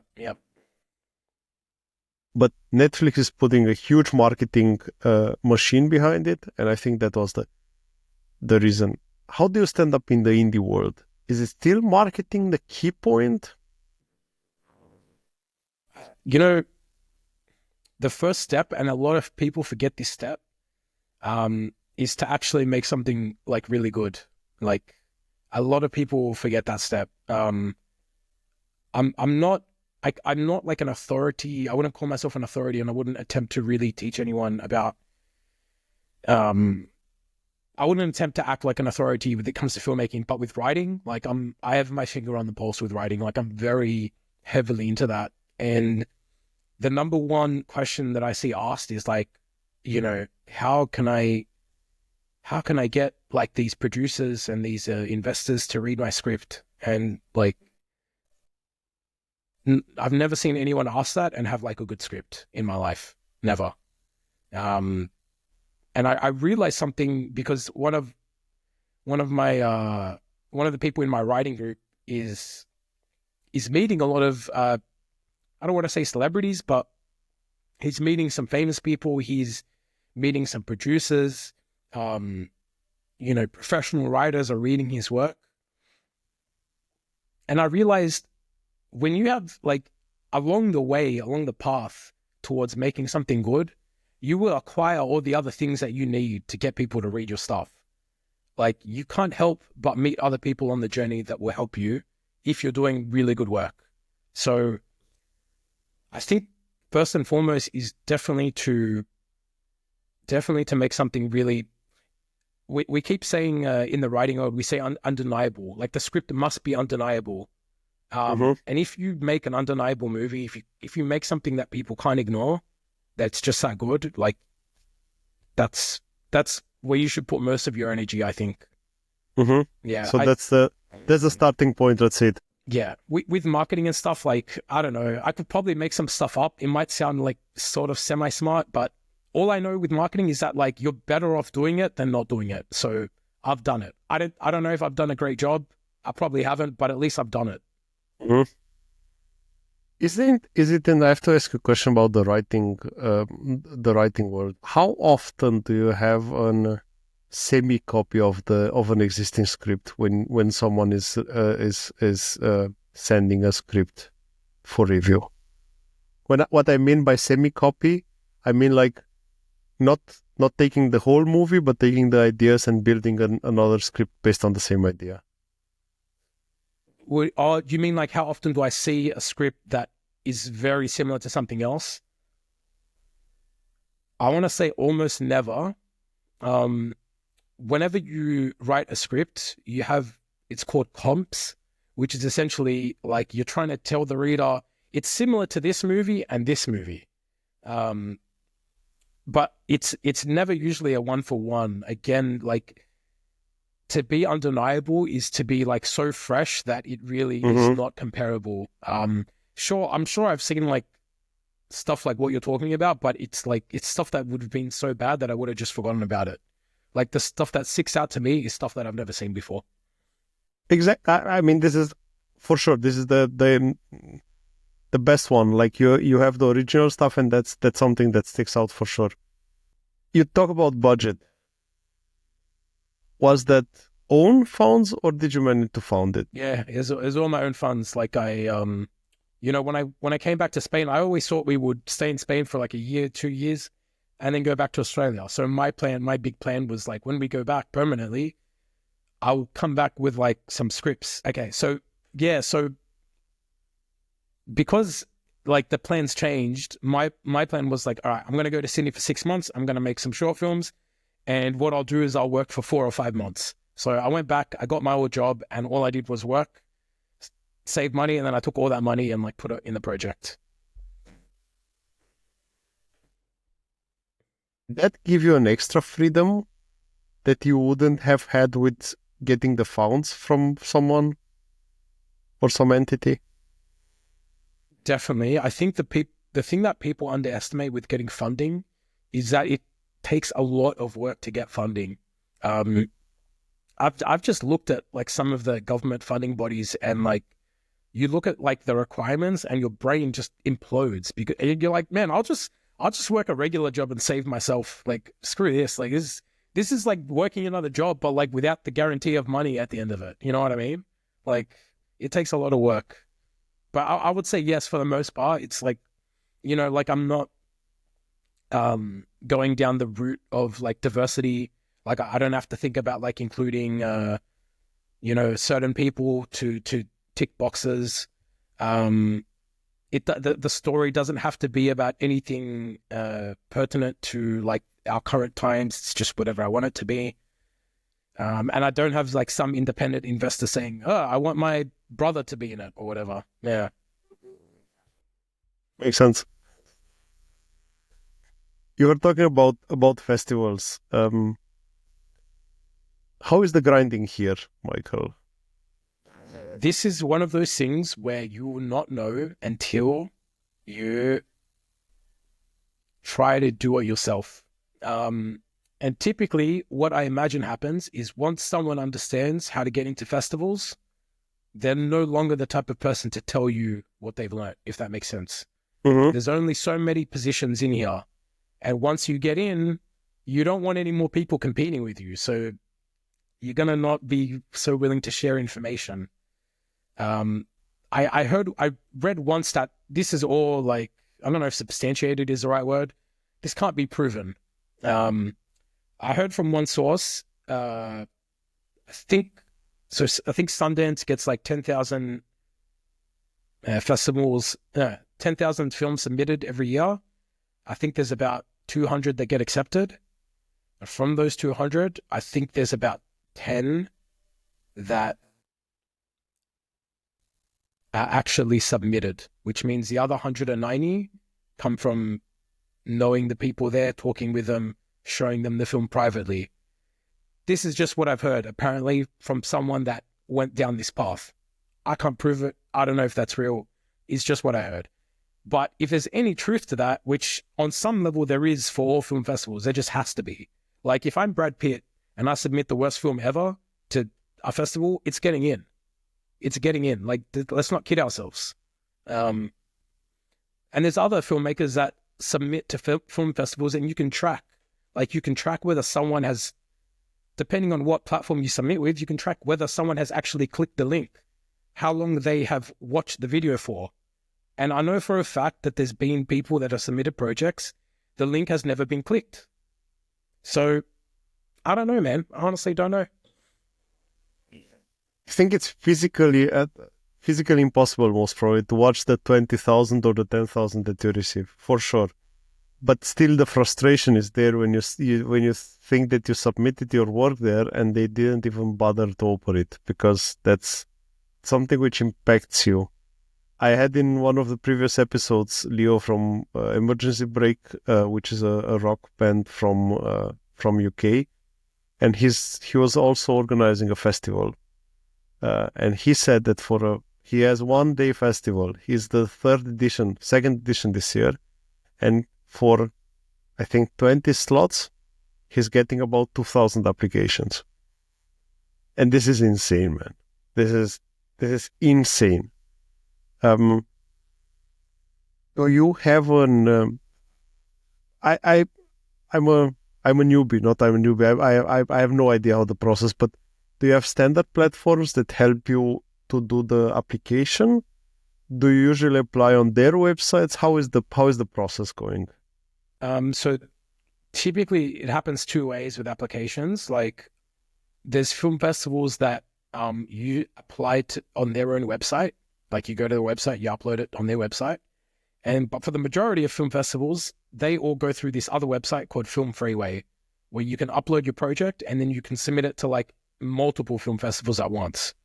S1: But Netflix is putting a huge marketing machine behind it, and I think that was the reason. How do you stand up in the indie world? Is it still marketing the key point?
S2: The first step, and a lot of people forget this step, is to actually make something like really good. Like, a lot of people forget that step. I'm not like an authority. I wouldn't call myself an authority, and I wouldn't attempt to really teach anyone about. I wouldn't attempt to act like an authority when it comes to filmmaking, but with writing, like I have my finger on the pulse with writing. Like, I'm very heavily into that. And the number one question that I see asked is like, how can I get like these producers and these investors to read my script? And like, I've never seen anyone ask that and have like a good script in my life. Never. And I realized something, because one of the people in my writing group is meeting a lot of I don't want to say celebrities, but he's meeting some famous people. He's meeting some producers. Professional writers are reading his work. And I realized, when you have like along the path towards making something good, you will acquire all the other things that you need to get people to read your stuff. Like, you can't help but meet other people on the journey that will help you if you're doing really good work. So I think first and foremost is definitely to make something really, we keep saying in the writing world, we say undeniable. Like, the script must be undeniable. And if you make an undeniable movie, if you make something that people can't ignore, that's just that good, like, that's where you should put most of your energy, I think. Yeah.
S1: So that's the starting point, let's say.
S2: Yeah. With marketing and stuff, like, I don't know, I could probably make some stuff up. It might sound like sort of semi-smart, but all I know with marketing is that like, you're better off doing it than not doing it. So I've done it. I don't know if I've done a great job. I probably haven't, but at least I've done it.
S1: Is it? And I have to ask a question about the writing world. How often do you have semi copy of an existing script when someone is sending a script for review. What I mean by semi copy, I mean like not taking the whole movie, but taking the ideas and building another script based on the same idea.
S2: Do you mean like how often do I see a script that is very similar to something else? I want to say almost never. Whenever you write a script, it's called comps, which is essentially like you're trying to tell the reader it's similar to this movie and this movie. But it's never usually a one-for-one. Again, like to be undeniable is to be like so fresh that it really is not comparable. I'm sure I've seen like stuff like what you're talking about, but it's stuff that would have been so bad that I would have just forgotten about it. Like the stuff that sticks out to me is stuff that I've never seen before.
S1: Exactly. I mean, this is for sure. This is the best one. Like you have the original stuff, and that's something that sticks out for sure. You talk about budget. Was that own funds, or did you manage to fund it?
S2: Yeah, it's all my own funds. Like when I came back to Spain, I always thought we would stay in Spain for like a year, 2 years, and then go back to Australia. So my big plan was like when we go back permanently, I'll come back with like some scripts. Okay, so because like the plans changed, my plan was like, all right, I'm going to go to Sydney for 6 months. I'm going to make some short films. And what I'll do is I'll work for 4 or 5 months. So I went back, I got my old job, and all I did was work, save money, and then I took all that money and like put it in the project.
S1: That give you an extra freedom that you wouldn't have had with getting the funds from someone or some entity?
S2: Definitely. I think the thing that people underestimate with getting funding is that it takes a lot of work to get funding. I've just looked at like some of the government funding bodies, and like you look at like the requirements and your brain just implodes because you're like, man, I'll just work a regular job and save myself. Like screw this. Like this is like working another job, but like without the guarantee of money at the end of it. You know what I mean? Like it takes a lot of work. But I would say yes, for the most part. It's like, like I'm not going down the route of like diversity. Like I don't have to think about like including, certain people to tick boxes. The story doesn't have to be about anything pertinent to like our current times. It's just whatever I want it to be. And I don't have like some independent investor saying, oh, I want my brother to be in it or whatever. Yeah.
S1: Makes sense. You were talking about festivals. How is the grinding here, Michael?
S2: This is one of those things where you will not know until you try to do it yourself. And typically what I imagine happens is once someone understands how to get into festivals, they're no longer the type of person to tell you what they've learned, if that makes sense.
S1: Mm-hmm.
S2: There's only so many positions in here. And once you get in, you don't want any more people competing with you. So you're going to not be so willing to share information. I read once that this is all like, I don't know if substantiated is the right word. This can't be proven. I heard from one source, I think Sundance gets like 10,000 festivals, 10,000 films submitted every year. I think there's about 200 that get accepted. From those 200, I think there's about 10 that are actually submitted, which means the other 190 come from knowing the people there, talking with them, showing them the film privately. This is just what I've heard, apparently, from someone that went down this path. I can't prove it. I don't know if that's real. It's just what I heard. But if there's any truth to that, which on some level there is for all film festivals, there just has to be. Like if I'm Brad Pitt and I submit the worst film ever to a festival, it's getting in. It's getting in. Like, let's not kid ourselves. And there's other filmmakers that submit to film festivals and you can track. Like, you can track whether someone has depending on what platform you submit with, you can track whether someone has actually clicked the link, how long they have watched the video for. And I know for a fact that there's been people that have submitted projects, the link has never been clicked. So I don't know, man. I honestly don't know.
S1: I think it's physically impossible, most probably, to watch the 20,000 or the 10,000 that you receive, for sure. But still, the frustration is there when you think that you submitted your work there and they didn't even bother to open it, because that's something which impacts you. I had in one of the previous episodes Leo from Emergency Break, which is a rock band from UK, and he was also organizing a festival, and he said that he has 1 day festival. He's the second edition this year, and for I think 20 slots, he's getting about 2,000 applications, and this is insane, man. This is insane. So you have an I'm a newbie. I have no idea how the process, but do you have standard platforms that help you to do the application? Do you usually apply on their websites? How is the process going?
S2: So typically it happens 2 ways with applications. Like there's film festivals that you apply to on their own website. Like you go to the website, you upload it on their website. But for the majority of film festivals, they all go through this other website called Film Freeway, where you can upload your project and then you can submit it to like multiple film festivals at once.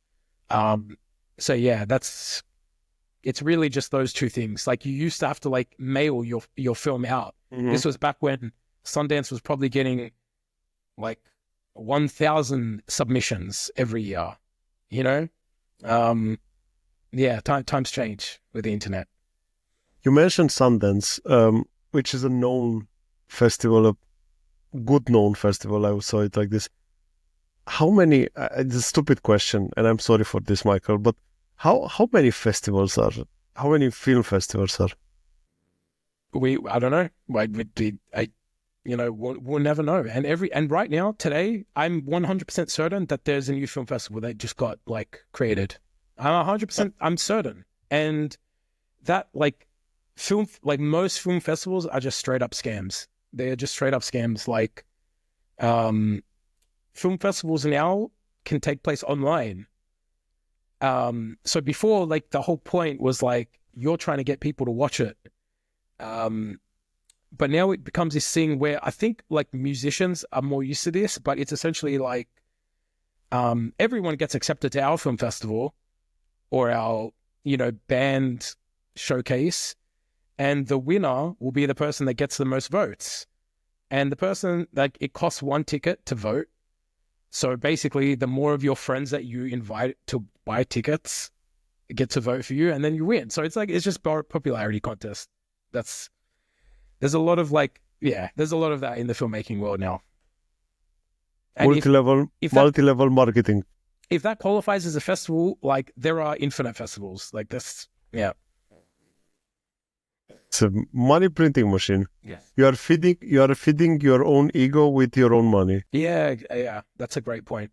S2: So yeah, it's really just those 2 things. Like you used to have to like mail your film out. Mm-hmm. This was back when Sundance was probably getting like 1,000 submissions every year, you know? Yeah, times change with the internet.
S1: You mentioned Sundance, which is a known festival, a good known festival, I would say it like this. How many, it's a stupid question, and I'm sorry for this, Michael, but how many festivals are, how many film festivals are?
S2: I don't know. We'll never know. And right now, today, I'm 100% certain that there's a new film festival that just got like created. I'm 100%, I'm certain. And that like most film festivals are just straight up scams. They're just straight up scams. Like, film festivals now can take place online. So before, like the whole point was like, you're trying to get people to watch it. But now it becomes this thing where I think like musicians are more used to this, but it's essentially like, everyone gets accepted to our film festival or our, band showcase, and the winner will be the person that gets the most votes. And the person, like, it costs 1 ticket to vote. So basically, the more of your friends that you invite to buy tickets get to vote for you, and then you win. So it's just popularity contest. There's a lot of that in the filmmaking world now. And
S1: multi-level marketing.
S2: If that qualifies as a festival, like there are infinite festivals like this. Yeah.
S1: It's a money printing machine.
S2: Yeah.
S1: You are feeding your own ego with your own money.
S2: Yeah. That's a great point.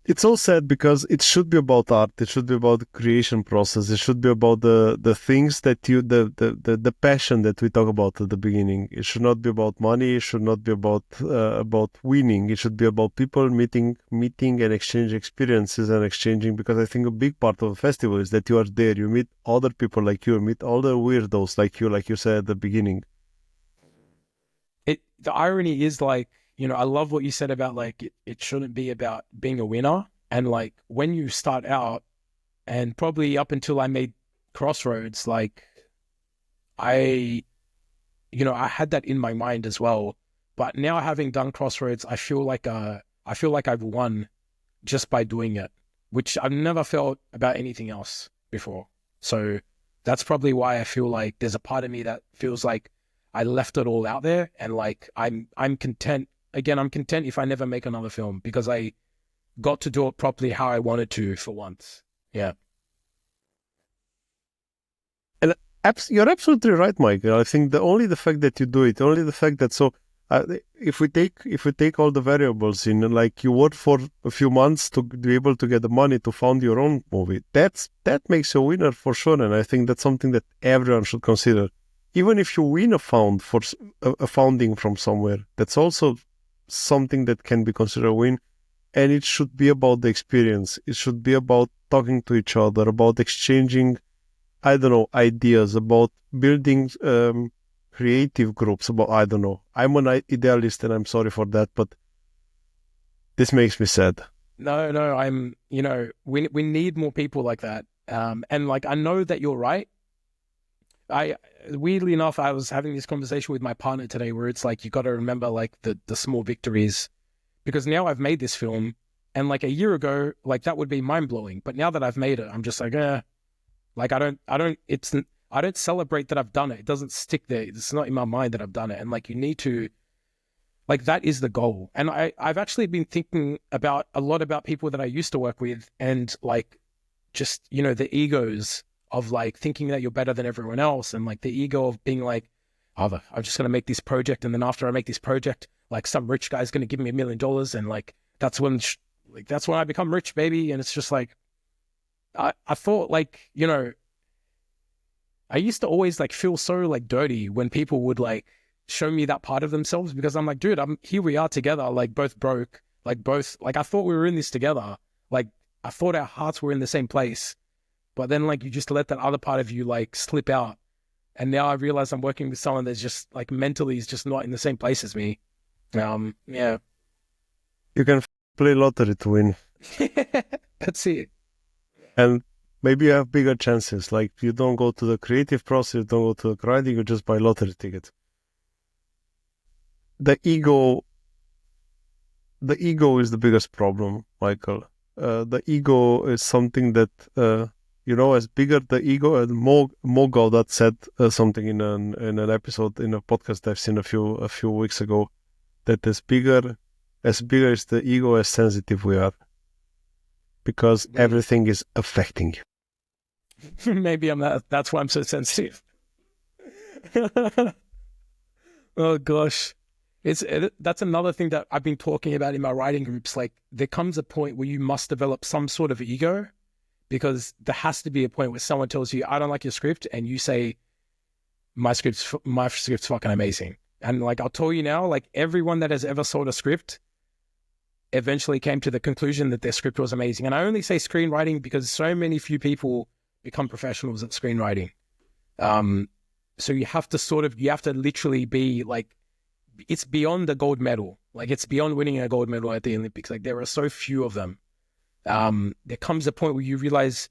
S1: It's all sad because it should be about art. It should be about the creation process. It should be about the things that the passion that we talk about at the beginning. It should not be about money. It should not be about winning. It should be about people meeting and exchanging experiences and exchanging. Because I think a big part of a festival is that you are there. You meet other people like you. Meet all the weirdos like you said at the beginning.
S2: The irony is like, I love what you said about like, it shouldn't be about being a winner. And like when you start out, and probably up until I made Crossroads, like I had that in my mind as well. But now having done Crossroads, I feel like I've won just by doing it, which I've never felt about anything else before. So that's probably why I feel like there's a part of me that feels like I left it all out there, and like I'm content. Again, I'm content if I never make another film because I got to do it properly how I wanted to for once. Yeah.
S1: And You're absolutely right, Michael. I think only the fact that you do it, only the fact that if we take all the variables in, like you work for a few months to be able to get the money to fund your own movie, that makes you a winner for sure. And I think that's something that everyone should consider. Even if you win a funding from somewhere, that's also something that can be considered a win. And it should be about the experience. It should be about talking to each other, about exchanging, I don't know, ideas, about building creative groups, about, I don't know. I'm an idealist and I'm sorry for that, but this makes me sad.
S2: No, we need more people like that. And like, I know that you're right. Weirdly enough, I was having this conversation with my partner today where it's like, you got to remember like the small victories, because now I've made this film, and like a year ago, like that would be mind blowing. But now that I've made it, I'm just like, like I don't celebrate that I've done it. It doesn't stick there. It's not in my mind that I've done it. And like, you need to, like, that is the goal. And I've actually been thinking a lot about people that I used to work with, and like, just, the egos of like thinking that you're better than everyone else, and like the ego of being like, oh, I'm just going to make this project, and then after I make this project, like some rich guy's going to give me $1 million, and like that's when I become rich, baby. And it's just like, I thought, like, I used to always like feel so like dirty when people would like show me that part of themselves, because I'm like, dude, here we are together, like both broke, like I thought we were in this together, like I thought our hearts were in the same place. But then like you just let that other part of you like slip out. And now I realize I'm working with someone that's just like mentally is just not in the same place as me. Yeah.
S1: You can play lottery to win.
S2: That's it.
S1: And maybe you have bigger chances. Like you don't go to the creative process, you don't go to the writing, you just buy lottery tickets. The ego is the biggest problem, Michael. The ego is something that, as bigger the ego, and Mogul that said something in an episode in a podcast I've seen a few weeks ago, that as bigger is the ego, as sensitive we are, because everything is affecting you.
S2: Maybe that's why I'm so sensitive. Oh gosh. That's another thing that I've been talking about in my writing groups. Like, there comes a point where you must develop some sort of ego, because there has to be a point where someone tells you, I don't like your script, and you say, my script's fucking amazing. And like, I'll tell you now, like everyone that has ever sold a script eventually came to the conclusion that their script was amazing. And I only say screenwriting because so many few people become professionals at screenwriting. So you have to literally be like, it's beyond the gold medal. Like, it's beyond winning a gold medal at the Olympics. Like, there are so few of them. There comes a point where you realize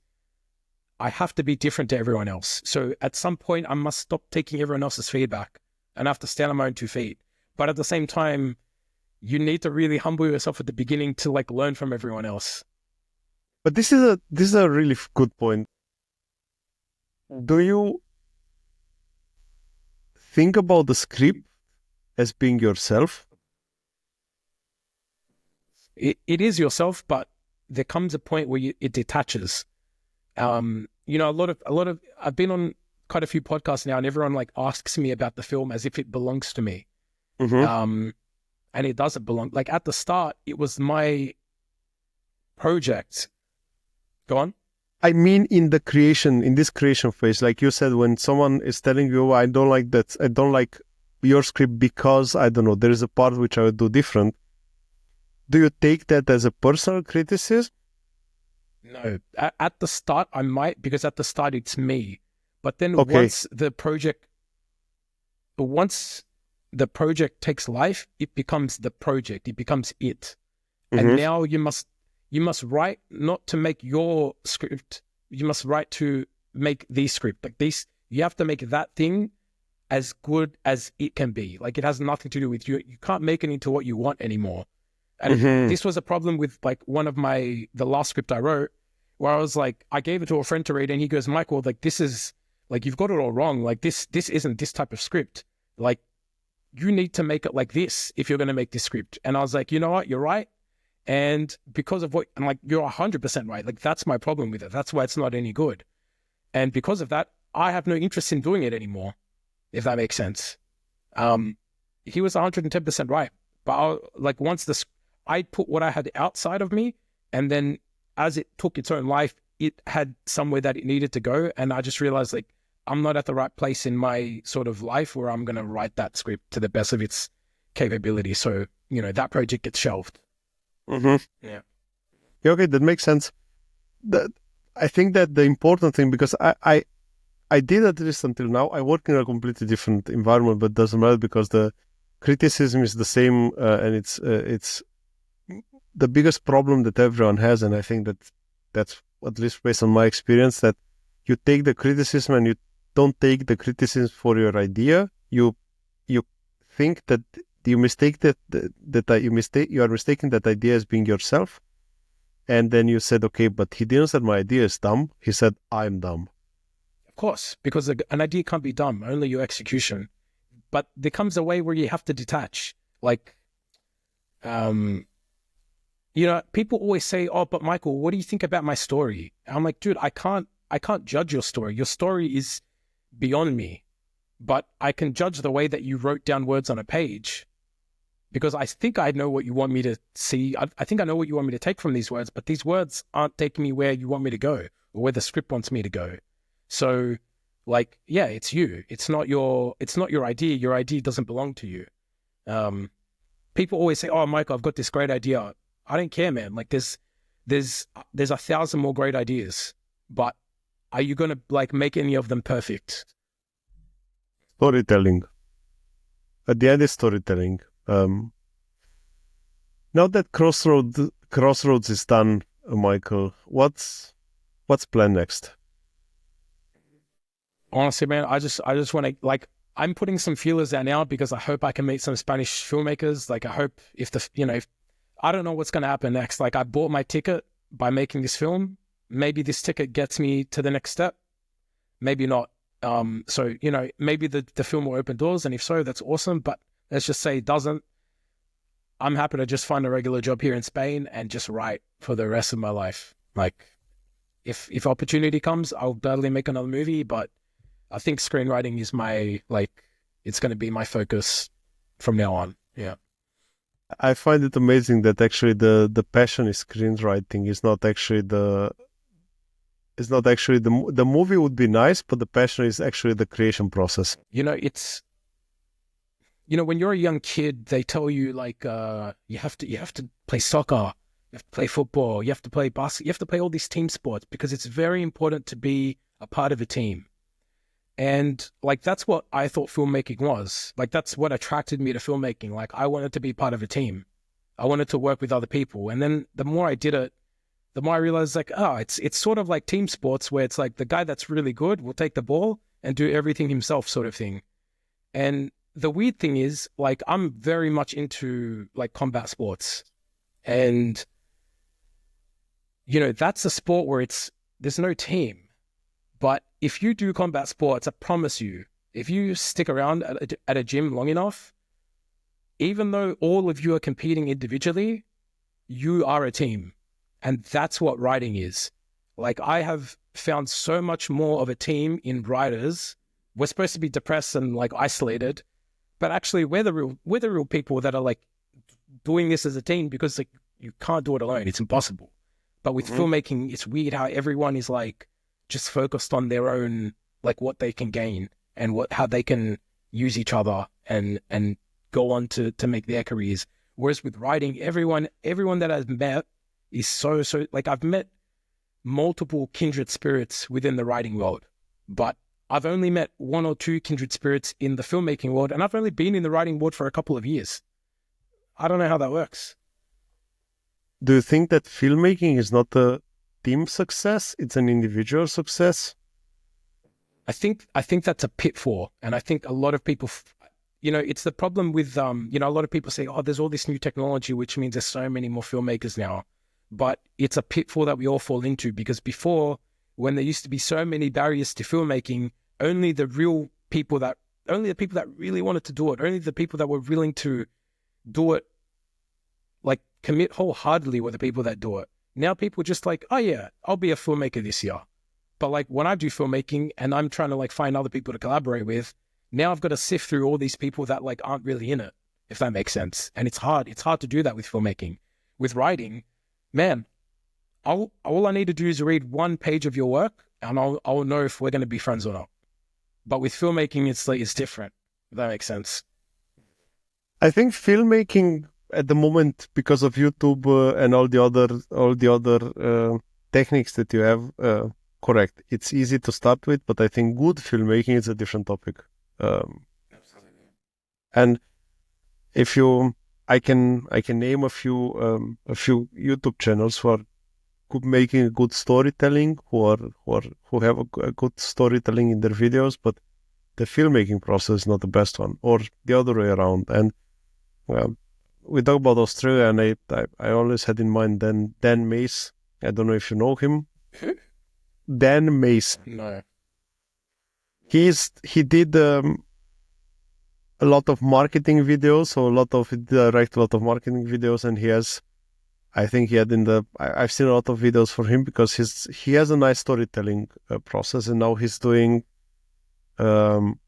S2: I have to be different to everyone else. So at some point I must stop taking everyone else's feedback and I have to stand on my own 2 feet. But at the same time, you need to really humble yourself at the beginning to like learn from everyone else.
S1: But this is a really good point. Do you think about the script as being yourself?
S2: It is yourself, but there comes a point where it detaches. A lot of I've been on quite a few podcasts now, and everyone like asks me about the film as if it belongs to me. Mm-hmm. And it doesn't belong. Like, at the start, it was my project. Go on.
S1: I mean, in this creation phase, like you said, when someone is telling you, I don't like that, I don't like your script because, I don't know, there is a part which I would do different. Do you take that as a personal criticism?
S2: No. At the start, I might, because at the start, it's me. But then once the project takes life, it becomes the project. It becomes it. Mm-hmm. And now you must write not to make your script. You must write to make the script. Like this, you have to make that thing as good as it can be. Like, it has nothing to do with you. You can't make it into what you want anymore. And this was a problem with like the last script I wrote, where I was like, I gave it to a friend to read, and he goes, Michael, like, this is like, you've got it all wrong. Like, this isn't this type of script. Like, you need to make it like this if you're going to make this script. And I was like, you know what? You're right. And because of I'm like, you're 100% right. Like, that's my problem with it. That's why it's not any good. And because of that, I have no interest in doing it anymore, if that makes sense. He was 110% right. But once I put what I had outside of me, and then as it took its own life, it had somewhere that it needed to go. And I just realized like, I'm not at the right place in my sort of life where I'm going to write that script to the best of its capability. So, that project gets shelved.
S1: Mm-hmm.
S2: Yeah.
S1: Yeah, okay, that makes sense. I think that the important thing, because I did at least until now, I work in a completely different environment, but doesn't matter because the criticism is the same, and it's the biggest problem that everyone has, and I think that's at least based on my experience, that you take the criticism and you don't take the criticism for your idea. You think that you are mistaking that idea as being yourself, and then you said, okay, but he didn't say my idea is dumb. He said I'm dumb.
S2: Of course, because an idea can't be dumb, only your execution. But there comes a way where you have to detach. Like, people always say, "Oh, but Michael, what do you think about my story?" And I'm like, dude, I can't judge your story. Your story is beyond me, but I can judge the way that you wrote down words on a page, because I think I know what you want me to see. I think I know what you want me to take from these words, but these words aren't taking me where you want me to go or where the script wants me to go. So, like, yeah, it's you. It's not your idea. Your idea doesn't belong to you. People always say, "Oh, Michael, I've got this great idea." I don't care, man. Like, there's 1,000 more great ideas, but are you gonna make any of them perfect?
S1: Storytelling. At the end, is storytelling. Now that Crossroads is done, Michael, what's planned next?
S2: Honestly, man, I just want to I'm putting some feelers out now because I hope I can meet some Spanish filmmakers. Like, I hope if I don't know what's going to happen next. Like, I bought my ticket by making this film. Maybe this ticket gets me to the next step. Maybe not. So, maybe the film will open doors, and if so, that's awesome. But let's just say it doesn't. I'm happy to just find a regular job here in Spain and just write for the rest of my life. Like, if opportunity comes, I'll gladly make another movie, but I think screenwriting is it's going to be my focus from now on. Yeah.
S1: I find it amazing that actually the passion is screenwriting is not actually the movie would be nice, but the passion is actually the creation process.
S2: It's, when you're a young kid, they tell you you have to play soccer, you have to play football, you have to play basketball, you have to play all these team sports because it's very important to be a part of a team. And that's what I thought filmmaking was. That's what attracted me to filmmaking. I wanted to be part of a team. I wanted to work with other people. And then the more I did it, the more I realized it's sort of like team sports where it's like the guy that's really good will take the ball and do everything himself sort of thing. And the weird thing is I'm very much into combat sports. And, that's a sport where there's no team. But if you do combat sports, I promise you, if you stick around at a gym long enough, even though all of you are competing individually, you are a team. And that's what writing is. I have found so much more of a team in writers. We're supposed to be depressed and isolated, but actually we're the real people that are doing this as a team, because you can't do it alone. It's impossible. But with filmmaking, it's weird how everyone is just focused on their own, what they can gain and how they can use each other and go on to make their careers. Whereas with writing, everyone that I've met is so I've met multiple kindred spirits within the writing world, but I've only met one or two kindred spirits in the filmmaking world, and I've only been in the writing world for a couple of years. I don't know how that works.
S1: Do you think that filmmaking is not a team success, it's an individual success?
S2: I think that's a pitfall, and I think a lot of people, it's the problem with a lot of people say, oh, there's all this new technology, which means there's so many more filmmakers now, but it's a pitfall that we all fall into, because before, when there used to be so many barriers to filmmaking, only the people that really wanted to do it, only the people that were willing to do it, commit wholeheartedly, were the people that do it. Now people just oh yeah, I'll be a filmmaker this year. But like when I do filmmaking and I'm trying to like find other people to collaborate with, now I've got to sift through all these people that like aren't really in it, if that makes sense. And it's hard. It's hard to do that with filmmaking. With writing, man, all I need to do is read one page of your work and I'll know if we're going to be friends or not. But with filmmaking, it's different, if that makes sense.
S1: I think filmmaking at the moment, because of YouTube and all the other techniques that you have, correct. It's easy to start with, but I think good filmmaking is a different topic.
S2: Absolutely.
S1: And if I can name a few YouTube channels who are making good storytelling, who have a good storytelling in their videos, but the filmmaking process is not the best one, or the other way around. And we talk about Australia, and I always had in mind Dan Mace. I don't know if you know him.
S2: Who?
S1: Dan Mace.
S2: No.
S1: He did a lot of marketing videos, so he direct a lot of marketing videos, and I've seen a lot of videos for him because he has a nice storytelling process, and now he's doing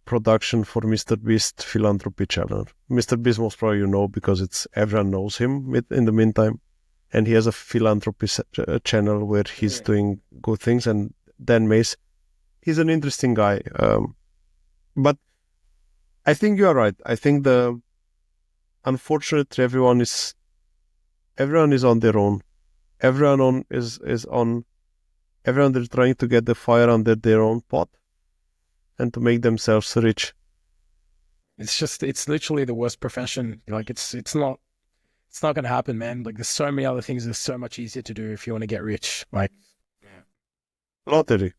S1: production for Mr. Beast Philanthropy channel. Mr. Beast most probably you know because everyone knows him in the meantime, and he has a philanthropy channel where he's doing good things. And Dan Mace, he's an interesting guy, but I think you are right. I think unfortunately everyone is on their own. Everyone is trying to get the fire under their own pot and to make themselves rich.
S2: It's literally the worst profession. Like it's not going to happen, man. Like there's so many other things that's so much easier to do if you want to get rich. Like,
S1: lottery.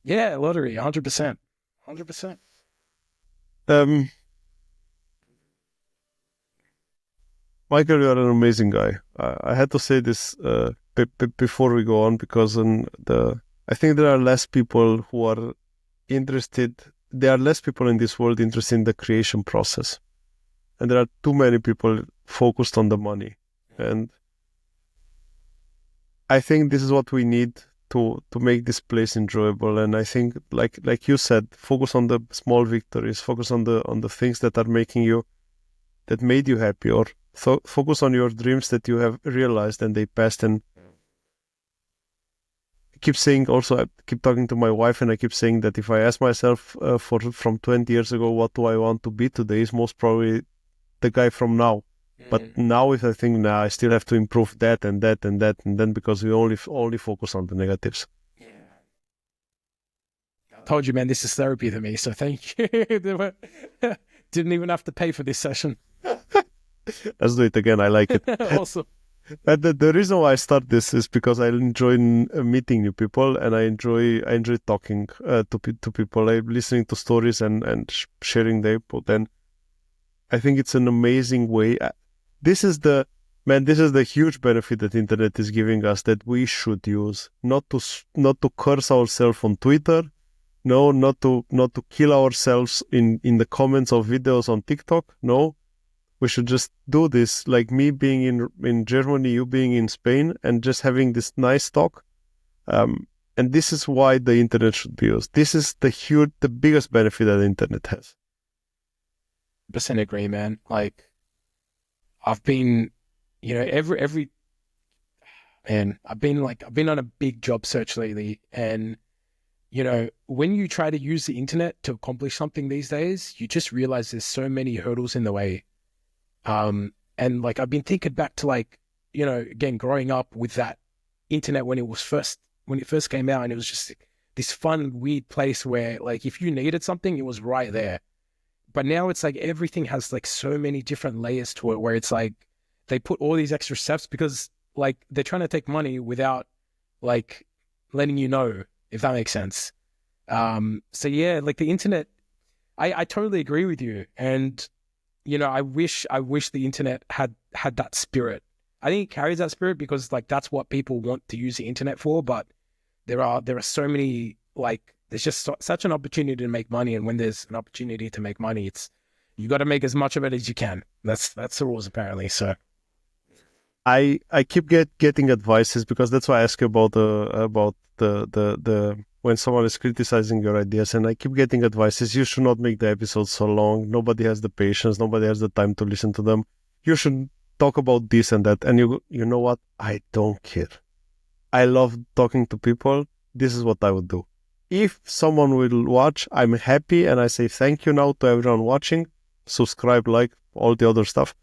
S2: Yeah, lottery, 100%. 100%.
S1: Michael, you are an amazing guy. I had to say this before we go on because I think there are less people who are interested. There are less people in this world interested in the creation process, and there are too many people focused on the money. And I think this is what we need to make this place enjoyable. And I think, like you said, focus on the small victories. Focus on the things that made you happy, or focus on your dreams that you have realized and they passed. And I keep saying also, I keep talking to my wife and I keep saying that if I ask myself from 20 years ago, what do I want to be today, is most probably the guy from now. But now if I think, I still have to improve that and that and that, and then because we only focus on the negatives.
S2: Yeah. I told you, man, this is therapy to me, so thank you. Didn't even have to pay for this session.
S1: Let's do it again. I like it.
S2: Awesome.
S1: And the reason why I start this is because I enjoy meeting new people, and I enjoy talking to people. I'm listening to stories and sharing their input. And I think it's an amazing way. This is the huge benefit that internet is giving us, that we should use, not to curse ourselves on Twitter, no, not to kill ourselves in the comments of videos on TikTok. No, we should just do this, like me being in Germany, you being in Spain, and just having this nice talk. And this is why the internet should be used. This is the biggest benefit that the internet has.
S2: 100% agree, man. Like, I've been, every man, I've been on a big job search lately, and when you try to use the internet to accomplish something these days, you just realize there's so many hurdles in the way. And like I've been thinking back to again, growing up with that internet when it first came out, and it was just this fun, weird place where like if you needed something, it was right there. But now it's like everything has like so many different layers to it, where it's like they put all these extra steps because like they're trying to take money without like letting you know, if that makes sense. So yeah, like the internet, I totally agree with you. And I wish the internet had that spirit. I think it carries that spirit because like that's what people want to use the internet for. But there are so many, like there's just such an opportunity to make money, and when there's an opportunity to make money, you got to make as much of it as you can. That's the rules apparently. So
S1: I keep getting advices, because that's why I ask you about the when someone is criticizing your ideas, and I keep getting advices. You should not make the episodes so long. Nobody has the patience. Nobody has the time to listen to them. You should talk about this and that. And you know what? I don't care. I love talking to people. This is what I would do. If someone will watch, I'm happy, and I say thank you now to everyone watching. Subscribe, like, all the other stuff.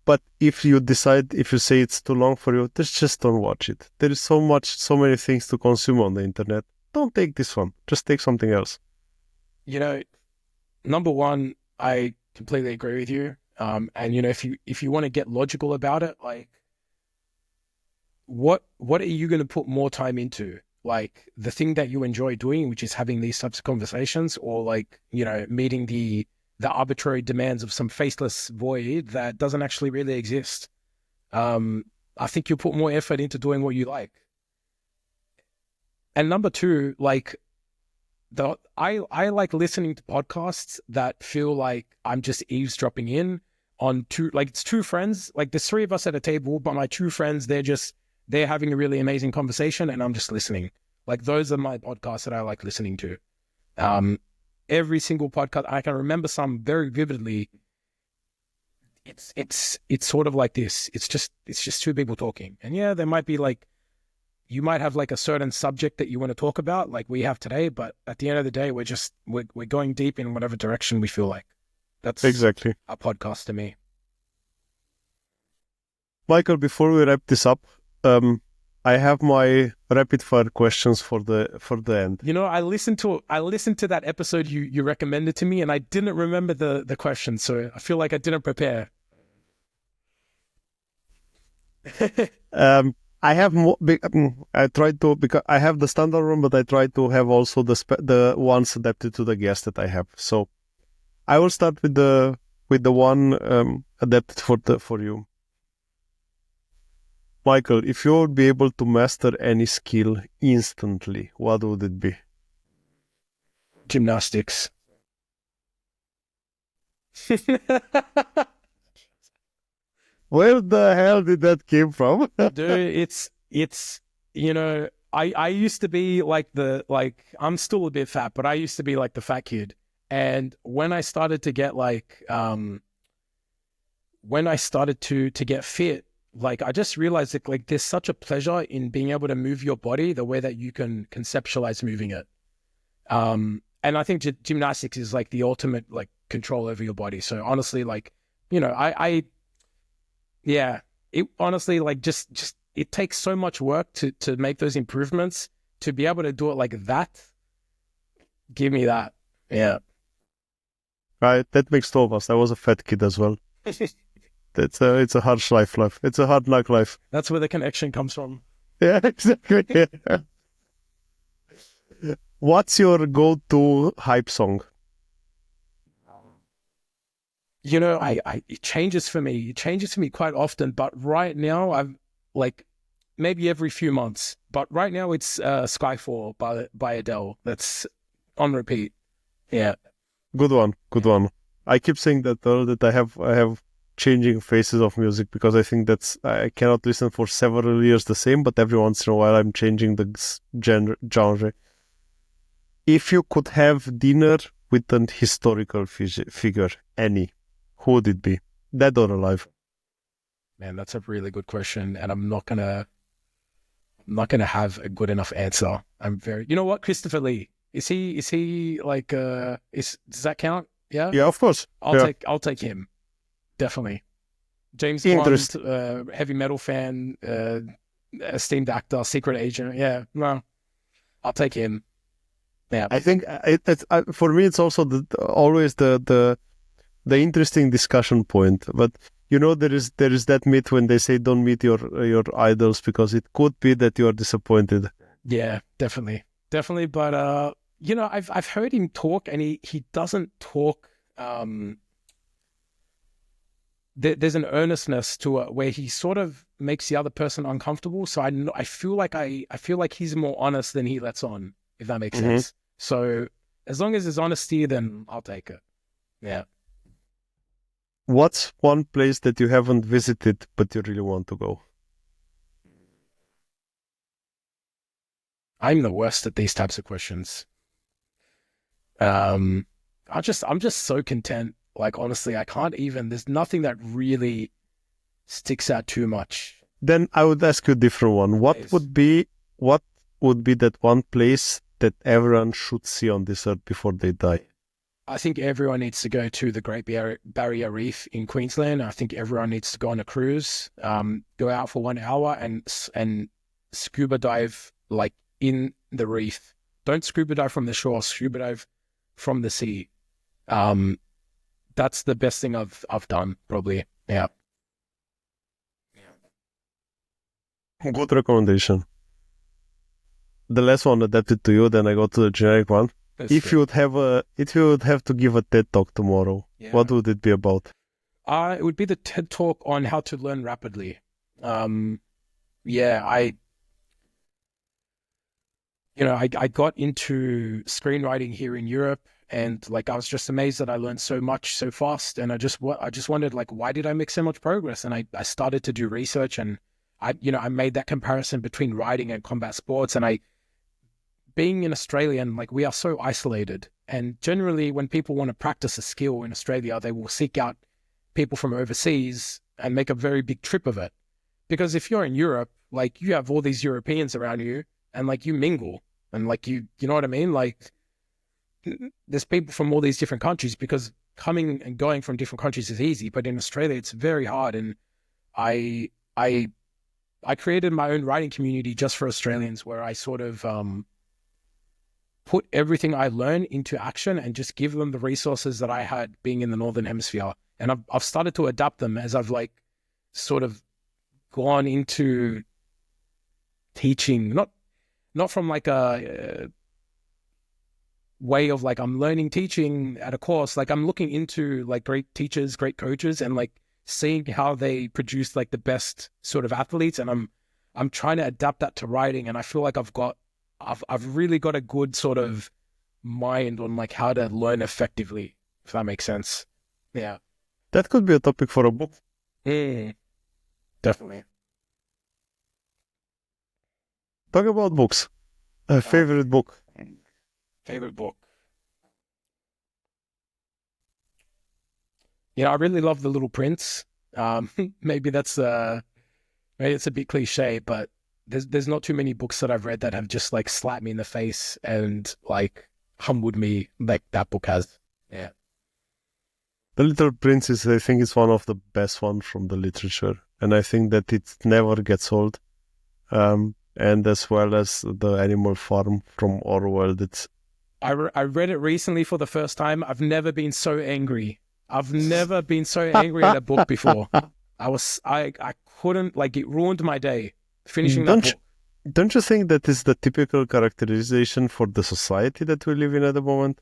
S1: But if you say it's too long for you, just don't watch it. There is so many things to consume on the internet. Don't take this one. Just take something else.
S2: You know, number one, I completely agree with you. And you know, if you want to get logical about it, like, what are you going to put more time into? Like the thing that you enjoy doing, which is having these types of conversations, or like, you know, meeting the arbitrary demands of some faceless void that doesn't actually really exist. I think you put more effort into doing what you like. And number two, like, I like listening to podcasts that feel like I'm just eavesdropping in on it's two friends. Like there's three of us at a table, but my two friends, they're having a really amazing conversation and I'm just listening. Like those are my podcasts that I like listening to. Every single podcast, I can remember some very vividly. It's sort of like this. It's just two people talking. And yeah, there might be like, you might have like a certain subject that you want to talk about, like we have today, but at the end of the day, we're going deep in whatever direction we feel like. That's
S1: exactly
S2: a podcast to me. Michael,
S1: before we wrap this up, I have my rapid fire questions for the end.
S2: You know, I listened to that episode you recommended to me, and I didn't remember the question, so I feel like I didn't prepare.
S1: I have more. I tried to, because I have the standard one, but I try to have also the ones adapted to the guest that I have. So I will start with the one adapted for you. Michael, if you would be able to master any skill instantly, what would it be?
S2: Gymnastics.
S1: Where the hell did that came from?
S2: Dude, it's you know, I used to be like I'm still a bit fat, but I used to be like the fat kid. And when I started to get to get fit, like I just realized that like there's such a pleasure in being able to move your body the way that you can conceptualize moving it. And I think gymnastics is like the ultimate like control over your body. So honestly, like, you know, it honestly like just it takes so much work to make those improvements. To be able to do it like that, give me that. Yeah.
S1: Right, that makes two of us. I was a fat kid as well. It's a harsh life. It's a hard knock life.
S2: That's where the connection comes from.
S1: Yeah, exactly. Yeah. What's your go-to hype song?
S2: You know, it changes for me. It changes for me quite often. But right now, I'm like maybe every few months. But right now, it's Skyfall by Adele. That's on repeat. Yeah.
S1: Good one. I keep saying that I have changing phases of music, because I think I cannot listen for several years the same, but every once in a while I'm changing the genre. If you could have dinner with an historical figure, any, who would it be? Dead or alive?
S2: Man, that's a really good question, and I'm not gonna have a good enough answer. You know what, Christopher Lee. Is he like does that count? Yeah?
S1: Yeah, of course.
S2: I'll take him. Definitely. James Bond, heavy metal fan, esteemed actor, secret agent. Yeah, no, I'll take him. Yeah,
S1: I think for me it's also always the interesting discussion point. But you know, there is that myth when they say don't meet your idols, because it could be that you are disappointed.
S2: Yeah, definitely. But you know, I've heard him talk, and he doesn't talk. There's an earnestness to it where he sort of makes the other person uncomfortable. So I feel like he's more honest than he lets on, if that makes sense. So as long as there's honesty, then I'll take it. Yeah.
S1: What's one place that you haven't visited but you really want to go?
S2: I'm the worst at these types of questions. I'm just so content. Like, honestly, I can't even, there's nothing that really sticks out too much.
S1: Then I would ask you a different one. What
S2: Nice.
S1: would be that one place that everyone should see on this earth before they die?
S2: I think everyone needs to go to the Great Barrier Reef in Queensland. I think everyone needs to go on a cruise, go out for 1 hour and scuba dive like in the reef. Don't scuba dive from the shore, scuba dive from the sea. That's the best thing I've done, probably. Yeah.
S1: Good recommendation. The last one adapted to you, then I go to the generic one. If you would have to give a TED talk tomorrow, what would it be about?
S2: It would be the TED talk on how to learn rapidly. I got into screenwriting here in Europe, and like I was just amazed that I learned so much so fast, and I just wondered, like, why did I make so much progress? And I started to do research, and I made that comparison between writing and combat sports, and being an Australian, like, we are so isolated, and generally when people want to practice a skill in Australia, they will seek out people from overseas and make a very big trip of it. Because if you're in Europe, like, you have all these Europeans around you, and like you mingle, and like you know what I mean? Like, there's people from all these different countries, because coming and going from different countries is easy, but in Australia it's very hard. And I created my own writing community just for Australians, where I sort of put everything I learned into action and just give them the resources that I had being in the Northern Hemisphere. And I've started to adapt them as I've like sort of gone into teaching, not from like a way of like I'm learning teaching at a course. Like, I'm looking into like great teachers, great coaches, and like seeing how they produce like the best sort of athletes. And I'm trying to adapt that to writing. And I feel like I've really got a good sort of mind on like how to learn effectively, if that makes sense. Yeah.
S1: That could be a topic for a book.
S2: Definitely.
S1: Talk about books. A favorite book.
S2: Favorite book. I really love The Little Prince. Maybe it's a bit cliche, but there's not too many books that I've read that have just like slapped me in the face and like humbled me like that book has. Yeah.
S1: The Little Prince is, I think, is one of the best ones from the literature, and I think that it never gets old. And as well as the Animal Farm from Orwell.
S2: I read it recently for the first time. I've never been so angry. I've never been so angry at a book before. I couldn't, like, it ruined my day finishing that book.
S1: Don't you think that is the typical characterization for the society that we live in at the moment?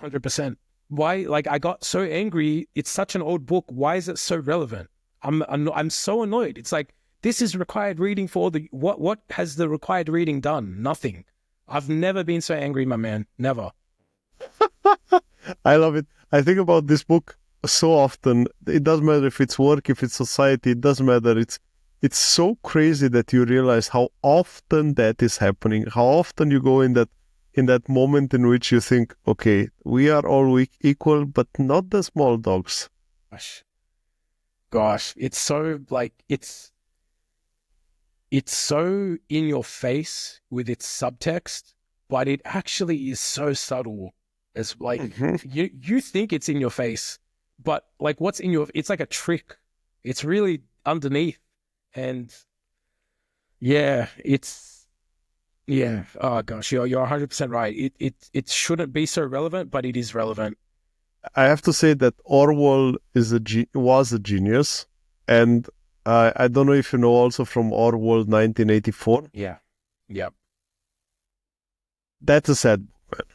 S2: 100%. Why? Like, I got so angry. It's such an old book. Why is it so relevant? I'm so annoyed. It's like, this is required reading for what has the required reading done? Nothing. I've never been so angry, my man. Never.
S1: I love it. I think about this book so often. It doesn't matter if it's work, if it's society, it doesn't matter. It's so crazy that you realize how often that is happening, how often you go in that moment in which you think, okay, we are all equal, but not the small dogs.
S2: Gosh, it's so like, it's so in your face with its subtext, but it actually is so subtle. It's like, you think it's in your face, but like what's in your, it's like a trick. It's really underneath. And yeah, oh gosh, you're 100% right. It shouldn't be so relevant, but it is relevant.
S1: I have to say that Orwell was a genius, and I don't know if you know also from Orwell 1984.
S2: Yeah.
S1: That's a sad book.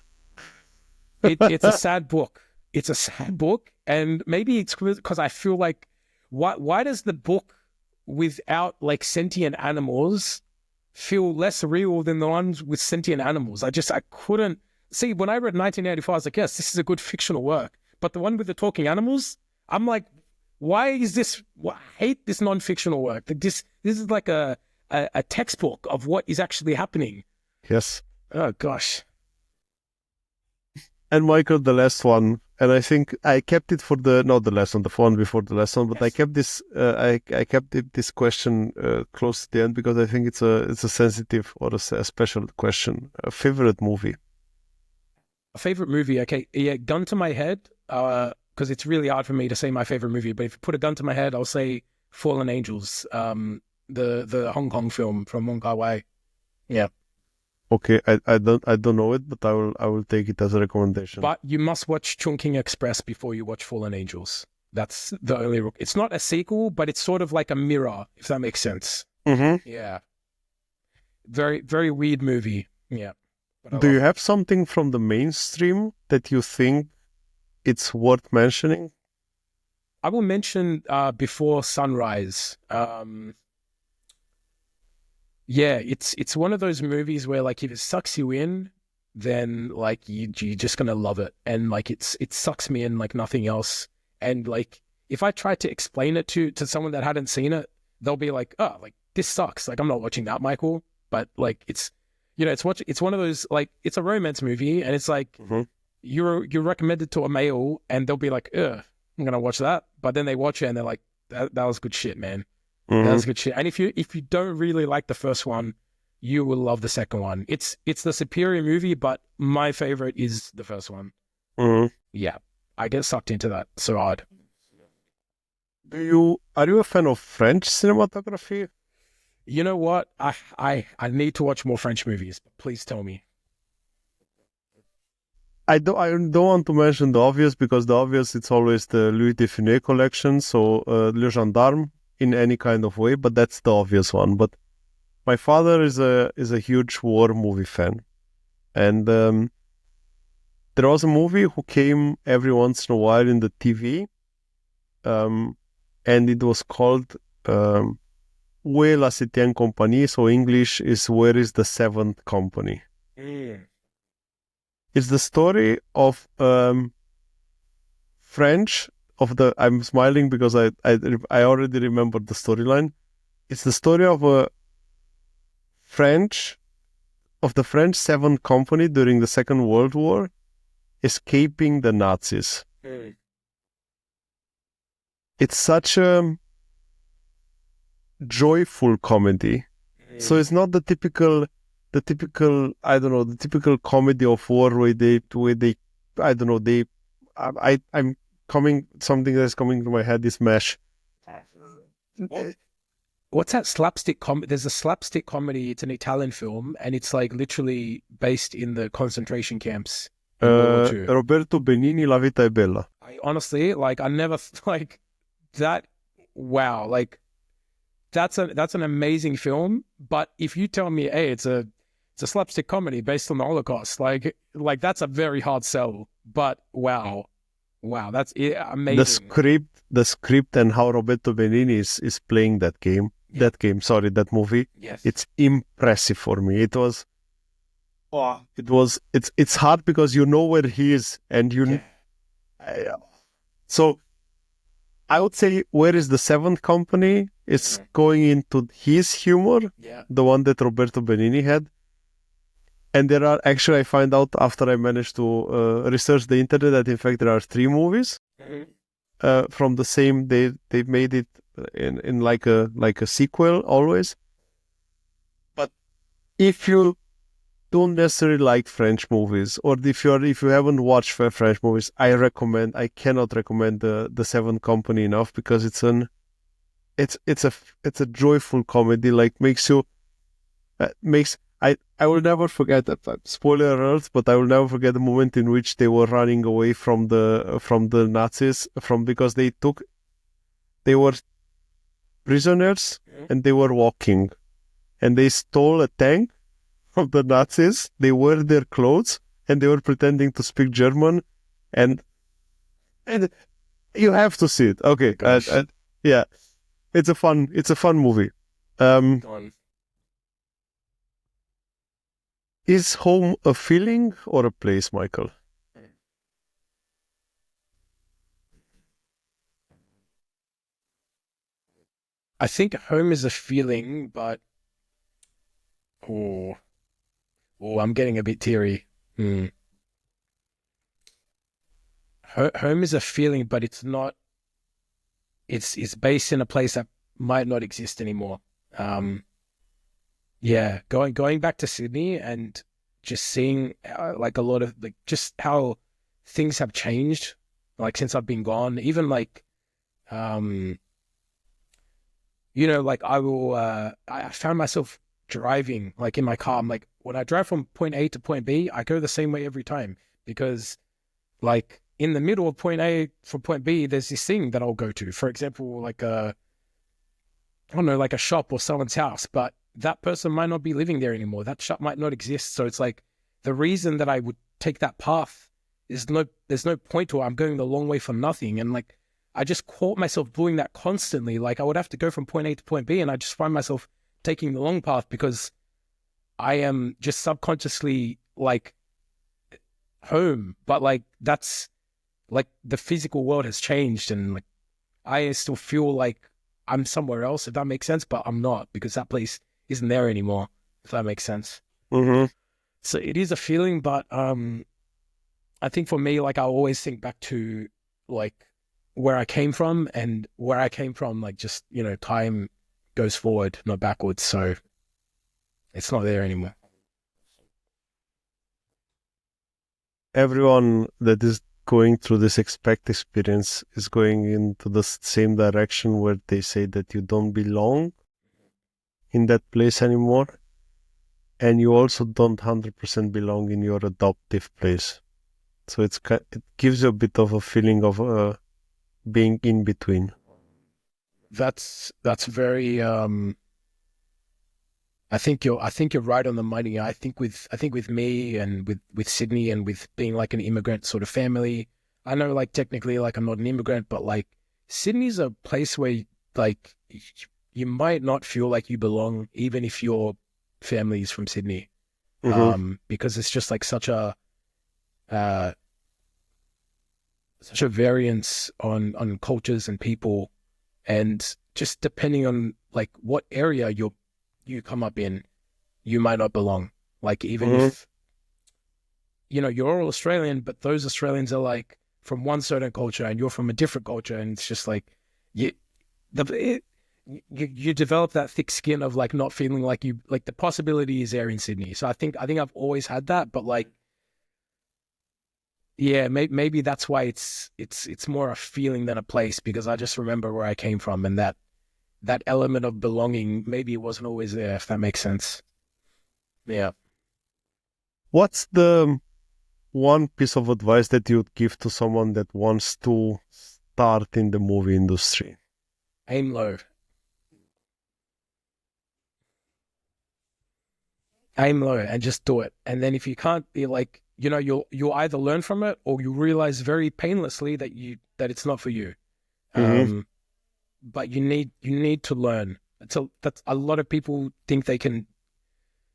S2: It's a sad book. It's a sad book, and maybe it's because I feel like, why does the book without like sentient animals feel less real than the ones with sentient animals? I couldn't see. When I read 1984, I was like, yes, this is a good fictional work. But the one with the talking animals, I'm like, Why is this? I hate this non-fictional work. Like this is like a textbook of what is actually happening.
S1: Yes.
S2: Oh gosh.
S1: And Michael, the last one, and I think I kept it for not the last one, the one before the last one, but I kept this, this question close to the end because I think it's a sensitive or a special question. A favorite movie?
S2: A favorite movie? Okay, yeah, gun to my head, because it's really hard for me to say my favorite movie. But if you put a gun to my head, I'll say Fallen Angels, the Hong Kong film from Wong Kar-wai. Yeah.
S1: Okay, I don't know it, but I will take it as a recommendation.
S2: But you must watch Chungking Express before you watch Fallen Angels. That's the only. It's not a sequel, but it's sort of like a mirror, if that makes sense.
S1: Mm-hmm.
S2: Yeah. Very, very weird movie. Yeah.
S1: Do you have something from the mainstream that you think it's worth mentioning?
S2: I will mention Before Sunrise. Yeah, it's one of those movies where like if it sucks you in, then like you're just gonna love it, and like it sucks me in like nothing else. And like if I try to explain it to someone that hadn't seen it, they'll be like, "Oh, like this sucks. Like I'm not watching that, Michael." But like it's one of those, like it's a romance movie, and it's like you're recommended to a male, and they'll be like, "Ugh, I'm gonna watch that," but then they watch it and they're like, "That was good shit, man." That was good shit. And if you don't really like the first one, you will love the second one. It's the superior movie, but my favorite is the first one. Yeah, I get sucked into that so hard.
S1: Are you a fan of French cinematography?
S2: You know what? I need to watch more French movies. Please tell me.
S1: I don't want to mention the obvious, because the obvious, it's always the Louis Define collection, so Le Gendarme in any kind of way, but that's the obvious one. But my father is a huge war movie fan, and there was a movie who came every once in a while in the TV, and it was called Où est la septième compagnie? So English is Where is the Seventh Company? It's the story of French of the. I'm smiling because I already remember the storyline. It's the story of the French Seventh Company during the Second World War, escaping the Nazis. It's such a joyful comedy. So it's not the typical I don't know, the typical comedy of war where they I don't know, I'm coming, something that's coming to my head is MASH.
S2: What's that slapstick comedy? There's a slapstick comedy. It's an Italian film, and it's like literally based in the concentration camps.
S1: Roberto Benigni, La Vita è Bella.
S2: I honestly, like, I never like that. Wow, like that's an amazing film. But if you tell me, hey, it's a slapstick comedy based on the Holocaust, like that's a very hard sell. But wow, that's amazing.
S1: The script and how Roberto Benigni is playing that game. Yeah. That movie.
S2: Yes.
S1: It's impressive for me. It's hard because you know where he is, and so I would say Where is the Seventh Company is going into his humor, the one that Roberto Benigni had. And there are actually, I find out after I managed to research the internet, that in fact there are 3 movies from the same. They made it in like a sequel always. But if you don't necessarily like French movies, or if you haven't watched French movies, I cannot recommend the Seventh Company enough, because it's a joyful comedy, like I will never forget that. Spoiler alert, but I will never forget the moment in which they were running away from the Nazis, because they were prisoners and they were walking, and they stole a tank from the Nazis. They wear their clothes and they were pretending to speak German, and you have to see it. Okay, yeah, it's a fun movie. Is home a feeling or a place, Michael?
S2: I think home is a feeling, but I'm getting a bit teary. Home is a feeling, but it's not. It's based in a place that might not exist anymore. Yeah, going back to Sydney and just seeing like a lot of like just how things have changed like since I've been gone. Even like like I found myself driving like in my car. I'm like, when I drive from point A to point B, I go the same way every time because like in the middle of point A from point B, there's this thing that I'll go to. For example, like I don't know, like a shop or someone's house, but that person might not be living there anymore. That shop might not exist. So it's like the reason that I would take that path there's no point to it. I'm going the long way for nothing. And like, I just caught myself doing that constantly. Like I would have to go from point A to point B and I just find myself taking the long path because I am just subconsciously like home, but like that's like the physical world has changed and like I still feel like I'm somewhere else, if that makes sense, but I'm not because that place isn't there anymore, if that makes sense.
S1: Mm-hmm.
S2: So it is a feeling, but I think for me, like I always think back to like where I came from and where I came from, like just, time goes forward, not backwards. So it's not there anymore.
S1: Everyone that is going through this expat experience is going into the same direction where they say that you don't belong in that place anymore. And you also don't 100% belong in your adoptive place. So it gives you a bit of a feeling of being in between.
S2: That's very I think you're right on the money. I think with me and with Sydney and with being like an immigrant sort of family, I know like technically like I'm not an immigrant, but like Sydney's a place where like you might not feel like you belong even if your family is from Sydney.
S1: Mm-hmm.
S2: Because it's just like such a variance on cultures and people, and just depending on like what area you come up in, you might not belong. Like even
S1: Mm-hmm.
S2: if you're all Australian, but those Australians are like from one certain culture and you're from a different culture, and it's just like you you develop that thick skin of like not feeling like you like the possibility is there in Sydney. So I think I've always had that, but like yeah, maybe that's why it's more a feeling than a place, because I just remember where I came from and that element of belonging, maybe it wasn't always there, if that makes sense. Yeah.
S1: What's the one piece of advice that you'd give to someone that wants to start in the movie industry?
S2: Aim low. Aim low and just do it. And then if you can't, be like, you'll either learn from it or you realize very painlessly that it's not for you.
S1: Mm-hmm.
S2: But you need to learn. That's a lot of people think they can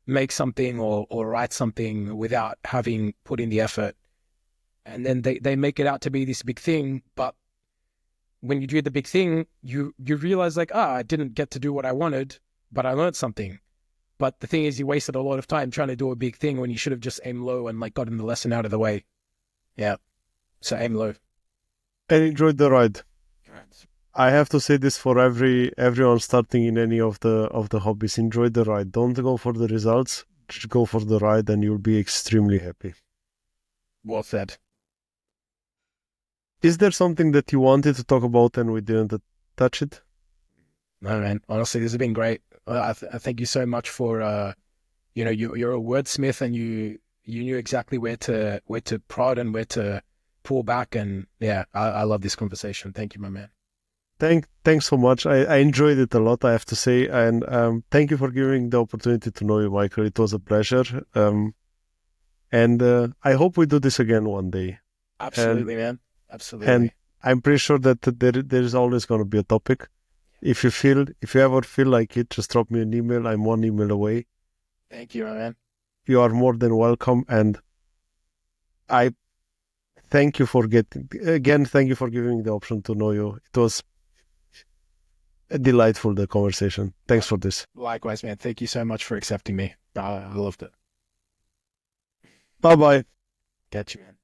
S2: make something or write something without having put in the effort. And then they make it out to be this big thing. But when you do the big thing, you realize like, I didn't get to do what I wanted, but I learned something. But the thing is, you wasted a lot of time trying to do a big thing when you should have just aimed low and like gotten the lesson out of the way. Yeah. So aim low.
S1: And enjoy the ride. I have to say this for everyone starting in any of the hobbies. Enjoy the ride. Don't go for the results. Just go for the ride, and you'll be extremely happy.
S2: Well said.
S1: Is there something that you wanted to talk about and we didn't touch it?
S2: No, man. Honestly, this has been great. I thank you so much for you're a wordsmith and you knew exactly where to prod and where to pull back, and yeah, I love this conversation. Thank you, my man.
S1: Thanks so much. I enjoyed it a lot, I have to say, and thank you for giving the opportunity to know you, Michael. It was a pleasure, and I hope we do this again one day.
S2: Absolutely, man. Absolutely.
S1: And I'm pretty sure that there is always going to be a topic. If you ever feel like it, just drop me an email. I'm one email away.
S2: Thank you, my man.
S1: You are more than welcome, and I thank you for giving me the option to know you. delightful, the conversation. Thanks for this.
S2: Likewise, man. Thank you so much for accepting me. I loved it.
S1: Bye-bye.
S2: Catch you, man.